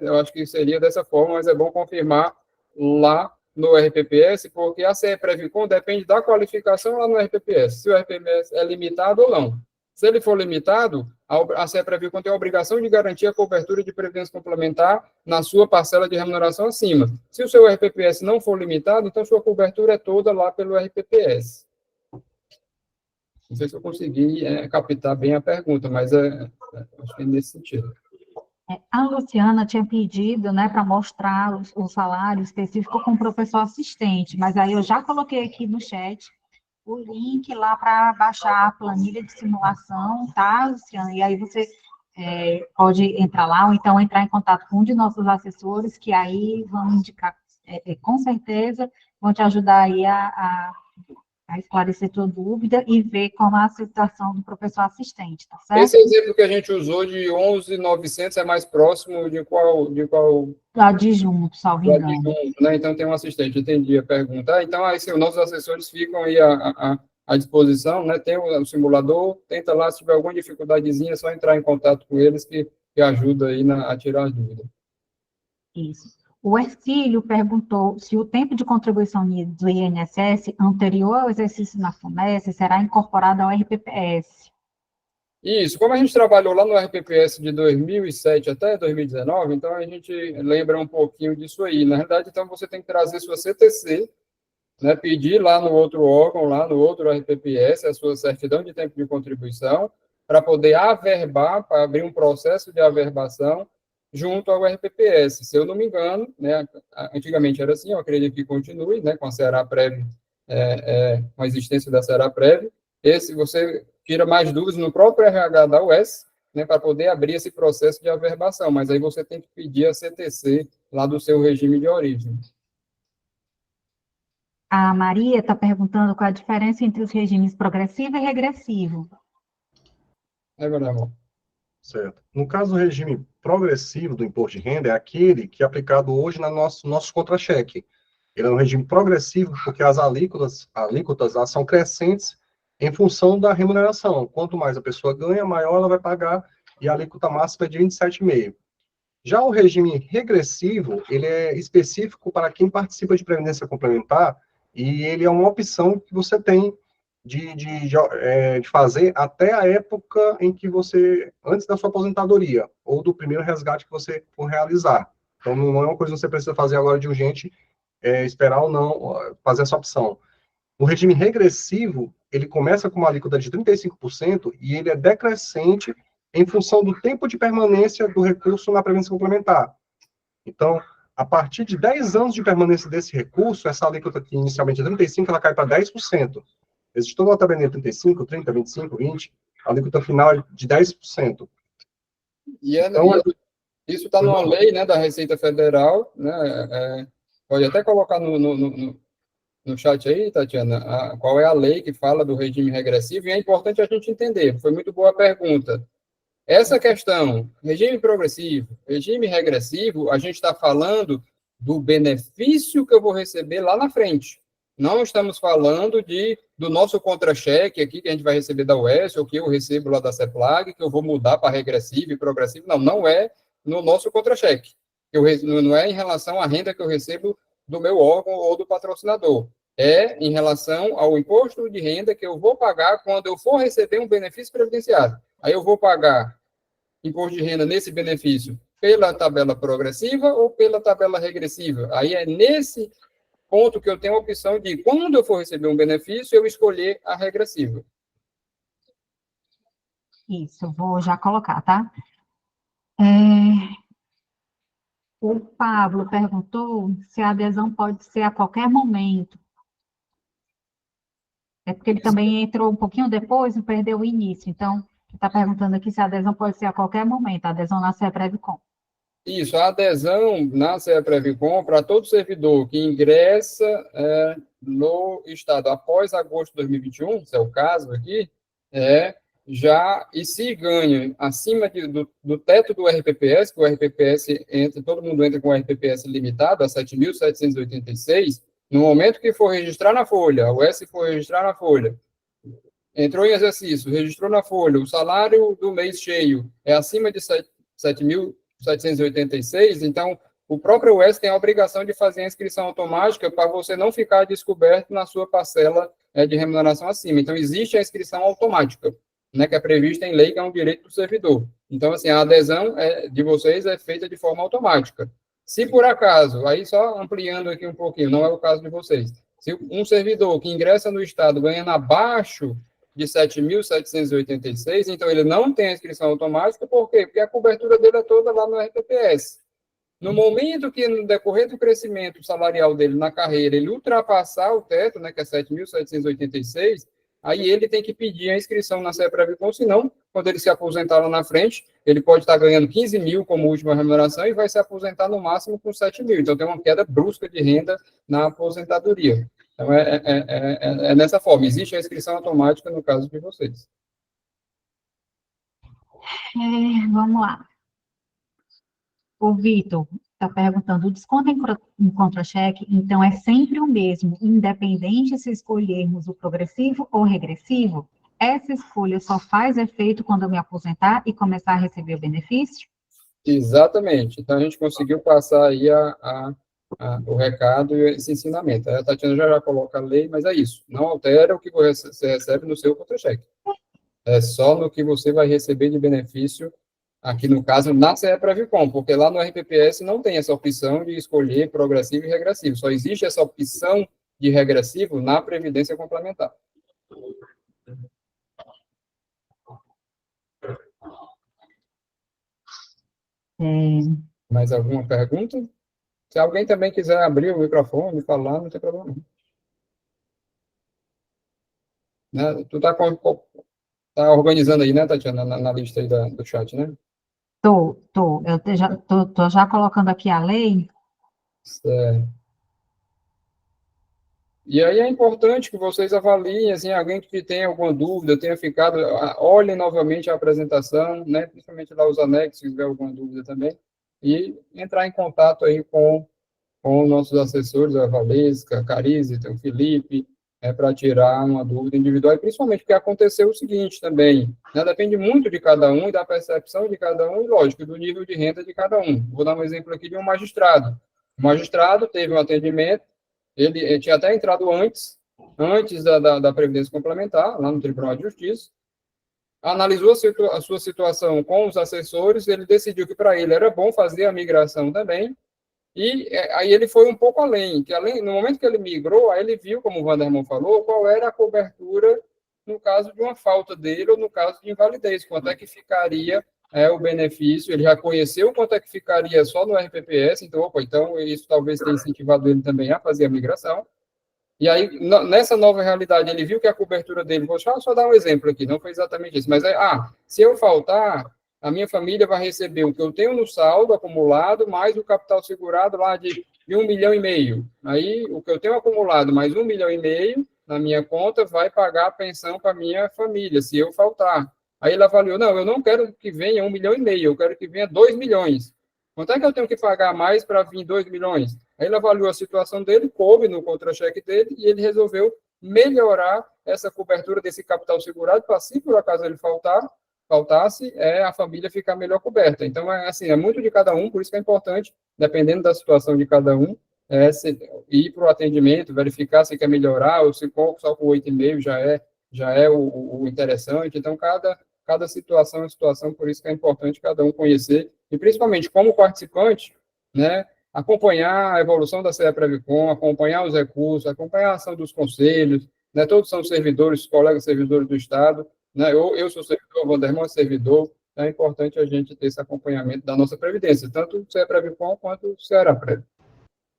eu acho que seria dessa forma, mas é bom confirmar lá no RPPS, porque a CEPREVICOM depende da qualificação lá no RPPS, se o RPPS é limitado ou não. Se ele for limitado, a CEPREVICOM tem a obrigação de garantir a cobertura de previdência complementar na sua parcela de remuneração acima. Se o seu RPPS não for limitado, então sua cobertura é toda lá pelo RPPS. Não sei se eu consegui captar bem a pergunta, mas acho que é nesse sentido. A Luciana tinha pedido, né, para mostrar o salário específico com o professor assistente, mas aí eu já coloquei aqui no chat o link lá para baixar a planilha de simulação, tá, Luciana? E aí você pode entrar lá, ou então entrar em contato com um de nossos assessores, que aí vão indicar, com certeza, vão te ajudar aí a esclarecer tua dúvida e ver como é a situação do professor assistente, tá certo? Esse exemplo que a gente usou de 11.900 é mais próximo de qual? Do adjunto, salvo engano. Adjunto, né? Então tem um assistente, entendi a pergunta. Então, aí, os nossos assessores ficam aí à disposição, né? Tem o simulador, tenta lá, se tiver alguma dificuldadezinha, é só entrar em contato com eles que ajuda aí a tirar as dúvidas. Isso. O Ercílio perguntou se o tempo de contribuição do INSS anterior ao exercício na FUNES será incorporado ao RPPS. Isso, como a gente trabalhou lá no RPPS de 2007 até 2019, então a gente lembra um pouquinho disso aí. Na verdade, então você tem que trazer sua CTC, né, pedir lá no outro órgão, lá no outro RPPS, a sua certidão de tempo de contribuição, para poder averbar, para abrir um processo de averbação junto ao RPPS. Se eu não me engano, né, antigamente era assim, eu acredito que continue, né, com a Ceará Prev, com a existência da Ceará Prev, você tira mais dúvidas no próprio RH da UES, né, para poder abrir esse processo de averbação, mas aí você tem que pedir a CTC lá do seu regime de origem. A Maria está perguntando qual a diferença entre os regimes progressivo e regressivo. É verdade, amor. Certo. No caso do regime progressivo do imposto de renda, é aquele que é aplicado hoje no nosso contra-cheque. Ele é um regime progressivo porque as alíquotas elas são crescentes em função da remuneração. Quanto mais a pessoa ganha, maior ela vai pagar, e a alíquota máxima é de 27,5%. Já o regime regressivo, ele é específico para quem participa de previdência complementar e ele é uma opção que você tem de fazer até a época em que você, antes da sua aposentadoria, ou do primeiro resgate que você for realizar. Então, não é uma coisa que você precisa fazer agora de urgente, esperar ou não fazer essa opção. O regime regressivo, ele começa com uma alíquota de 35% e ele é decrescente em função do tempo de permanência do recurso na previdência complementar. Então, a partir de 10 anos de permanência desse recurso, essa alíquota que inicialmente é 35%, ela cai para 10%. Existe toda uma tabela de 35, 30, 25, 20, a alíquota final é de 10%. Então, isso está numa lei, né, da Receita Federal, né, pode até colocar no chat aí, Tatiana, qual é a lei que fala do regime regressivo, e é importante a gente entender, foi muito boa a pergunta. Essa questão, regime progressivo, regime regressivo, a gente está falando do benefício que eu vou receber lá na frente. Não estamos falando do nosso contra-cheque aqui, que a gente vai receber da UES, ou que eu recebo lá da CEPLAG, que eu vou mudar para regressivo e progressivo. Não, não é no nosso contra-cheque. Não é em relação à renda que eu recebo do meu órgão ou do patrocinador. É em relação ao imposto de renda que eu vou pagar quando eu for receber um benefício previdenciário. Aí eu vou pagar imposto de renda nesse benefício pela tabela progressiva ou pela tabela regressiva. Aí é nesse ponto que eu tenho a opção de, quando eu for receber um benefício, eu escolher a regressiva. Isso, vou já colocar, tá? O Pablo perguntou se a adesão pode ser a qualquer momento. É porque ele também entrou um pouquinho depois e perdeu o início. Então, está perguntando aqui se a adesão pode ser a qualquer momento, a adesão na CEPREVICOM. Isso, a adesão na CEPREVICOM para todo servidor que ingressa no Estado após agosto de 2021, se é o caso aqui, e se ganha acima do teto do RPPS, que o RPPS entra, todo mundo entra com o RPPS limitado a 7.786, no momento que for registrar na folha, a UES for registrar na folha, entrou em exercício, registrou na folha, o salário do mês cheio é acima de 7.786, então o próprio UES tem a obrigação de fazer a inscrição automática para você não ficar descoberto na sua parcela de remuneração acima. Então, existe a inscrição automática, né, que é prevista em lei, que é um direito do servidor. Então, assim, a adesão de vocês é feita de forma automática. Se por acaso, aí só ampliando aqui um pouquinho, não é o caso de vocês, se um servidor que ingressa no Estado ganhando abaixo de 7.786, então ele não tem a inscrição automática, por quê? Porque a cobertura dele é toda lá no RPPS. No momento que, no decorrer do crescimento salarial dele na carreira, ele ultrapassar o teto, né, que é 7.786, aí ele tem que pedir a inscrição na CEPREVICOM, senão, quando ele se aposentar lá na frente, ele pode estar ganhando 15 mil como última remuneração e vai se aposentar no máximo com 7 mil. Então, tem uma queda brusca de renda na aposentadoria. Então, é nessa forma. Existe a inscrição automática no caso de vocês. Vamos lá. O Vitor está perguntando, o desconto em contra-cheque, então, é sempre o mesmo, independente se escolhermos o progressivo ou regressivo? Essa escolha só faz efeito quando eu me aposentar e começar a receber o benefício? Exatamente. Então, a gente conseguiu passar aí o recado e esse ensinamento. A Tatiana já coloca a lei, mas é isso. Não altera o que você recebe no seu contra-cheque. É só no que você vai receber de benefício, aqui no caso, na CEPREVICOM, porque lá no RPPS não tem essa opção de escolher progressivo e regressivo. Só existe essa opção de regressivo na Previdência Complementar. Mais alguma pergunta? Se alguém também quiser abrir o microfone e falar, não tem problema não. Né? Tu está organizando aí, né, Tatiana, na lista aí do chat, né? Tô. Eu tô já colocando aqui a lei. Certo. E aí é importante que vocês avaliem, assim, alguém que tem alguma dúvida, tenha ficado, olhem novamente a apresentação, né, principalmente lá os anexos, se tiver alguma dúvida também, e entrar em contato aí com nossos assessores, a Valesca, a Carize, o Felipe, para tirar uma dúvida individual, e principalmente porque aconteceu o seguinte também, né, depende muito de cada um e da percepção de cada um, e lógico, do nível de renda de cada um. Vou dar um exemplo aqui de um magistrado. O magistrado teve um atendimento, ele tinha até entrado antes da Previdência Complementar, lá no Tribunal de Justiça, analisou a sua situação com os assessores, ele decidiu que para ele era bom fazer a migração também, e aí ele foi um pouco além, no momento que ele migrou, aí ele viu, como o Vandermon falou, qual era a cobertura no caso de uma falta dele ou no caso de invalidez, quanto é que ficaria o benefício, ele já conheceu quanto é que ficaria só no RPPS, então isso talvez tenha incentivado ele também a fazer a migração. E aí, nessa nova realidade, ele viu que a cobertura dele, vou só dar um exemplo aqui, não foi exatamente isso, mas se eu faltar, a minha família vai receber o que eu tenho no saldo acumulado, mais o capital segurado lá de 1,5 milhão. Aí, o que eu tenho acumulado, mais 1,5 milhão na minha conta, vai pagar a pensão para a minha família, se eu faltar. Aí ele avaliou, não, eu não quero que venha 1,5 milhão, eu quero que venha 2 milhões. Quanto é que eu tenho que pagar mais para vir 2 milhões? Aí ele avaliou a situação dele, coube no contra-cheque dele, e ele resolveu melhorar essa cobertura desse capital segurado, para se por acaso ele faltasse, a família ficar melhor coberta. Então, é muito de cada um, por isso que é importante, dependendo da situação de cada um, ir para o atendimento, verificar se quer melhorar, ou se só com 8,5 já é o interessante. Então, cada situação é situação, por isso que é importante cada um conhecer, e principalmente como participante, né, acompanhar a evolução da CE-Previcom, acompanhar os recursos, acompanhar a ação dos conselhos, né, todos são servidores, colegas servidores do Estado, né, eu sou servidor, o Vandermon é servidor, então é importante a gente ter esse acompanhamento da nossa Previdência, tanto o CE-Previcom quanto o Ceará-Prev.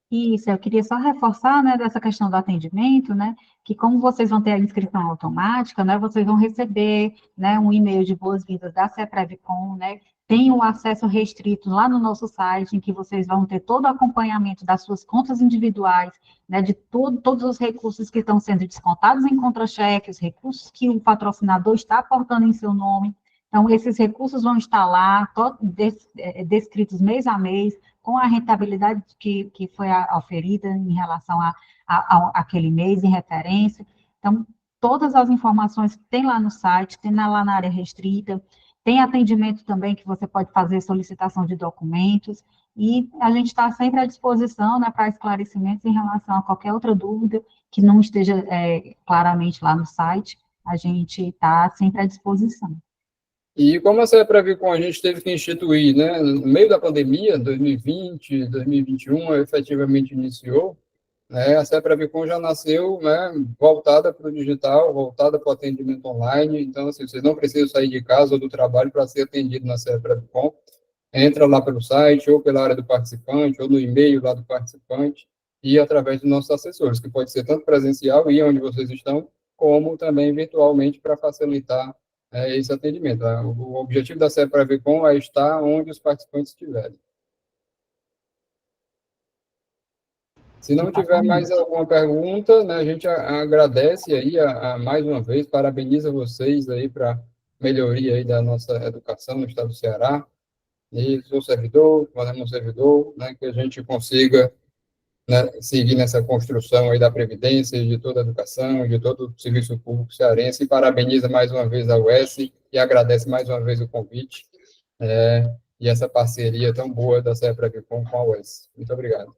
Isso, eu queria só reforçar, né, dessa questão do atendimento, né, que como vocês vão ter a inscrição automática, né, vocês vão receber, né, um e-mail de boas-vindas da CE-Previcom, né, tem o acesso restrito lá no nosso site, em que vocês vão ter todo o acompanhamento das suas contas individuais, né, de todos os recursos que estão sendo descontados em contra-cheque, os recursos que o patrocinador está aportando em seu nome. Então, esses recursos vão estar lá, descritos mês a mês, com a rentabilidade que foi oferida em relação àquele mês, em referência. Então, todas as informações tem lá no site, tem lá na área restrita, tem atendimento também que você pode fazer solicitação de documentos, e a gente está sempre à disposição, né, para esclarecimentos em relação a qualquer outra dúvida que não esteja claramente lá no site, a gente está sempre à disposição. E como a CE-Previcom a gente teve que instituir, né, no meio da pandemia, 2020, 2021, efetivamente iniciou, né, a CE-Previcom já nasceu, né, voltada para o digital, voltada para o atendimento online, então, assim, vocês não precisam sair de casa ou do trabalho para ser atendido na CE-Previcom, entra lá pelo site, ou pela área do participante, ou no e-mail lá do participante, e através dos nossos assessores, que pode ser tanto presencial, e onde vocês estão, como também virtualmente para facilitar esse atendimento. O objetivo da CE-Previcom é estar onde os participantes estiverem. Se não tiver mais alguma pergunta, né, a gente agradece aí mais uma vez, parabeniza vocês aí para melhoria aí da nossa educação no estado do Ceará. E sou servidor, Vandermon servidor, né, que a gente consiga, né, seguir nessa construção aí da Previdência, de toda a educação, de todo o serviço público cearense, e parabeniza mais uma vez a UES e agradece mais uma vez o convite e essa parceria tão boa da CE-Previcom com a UES. Muito obrigado.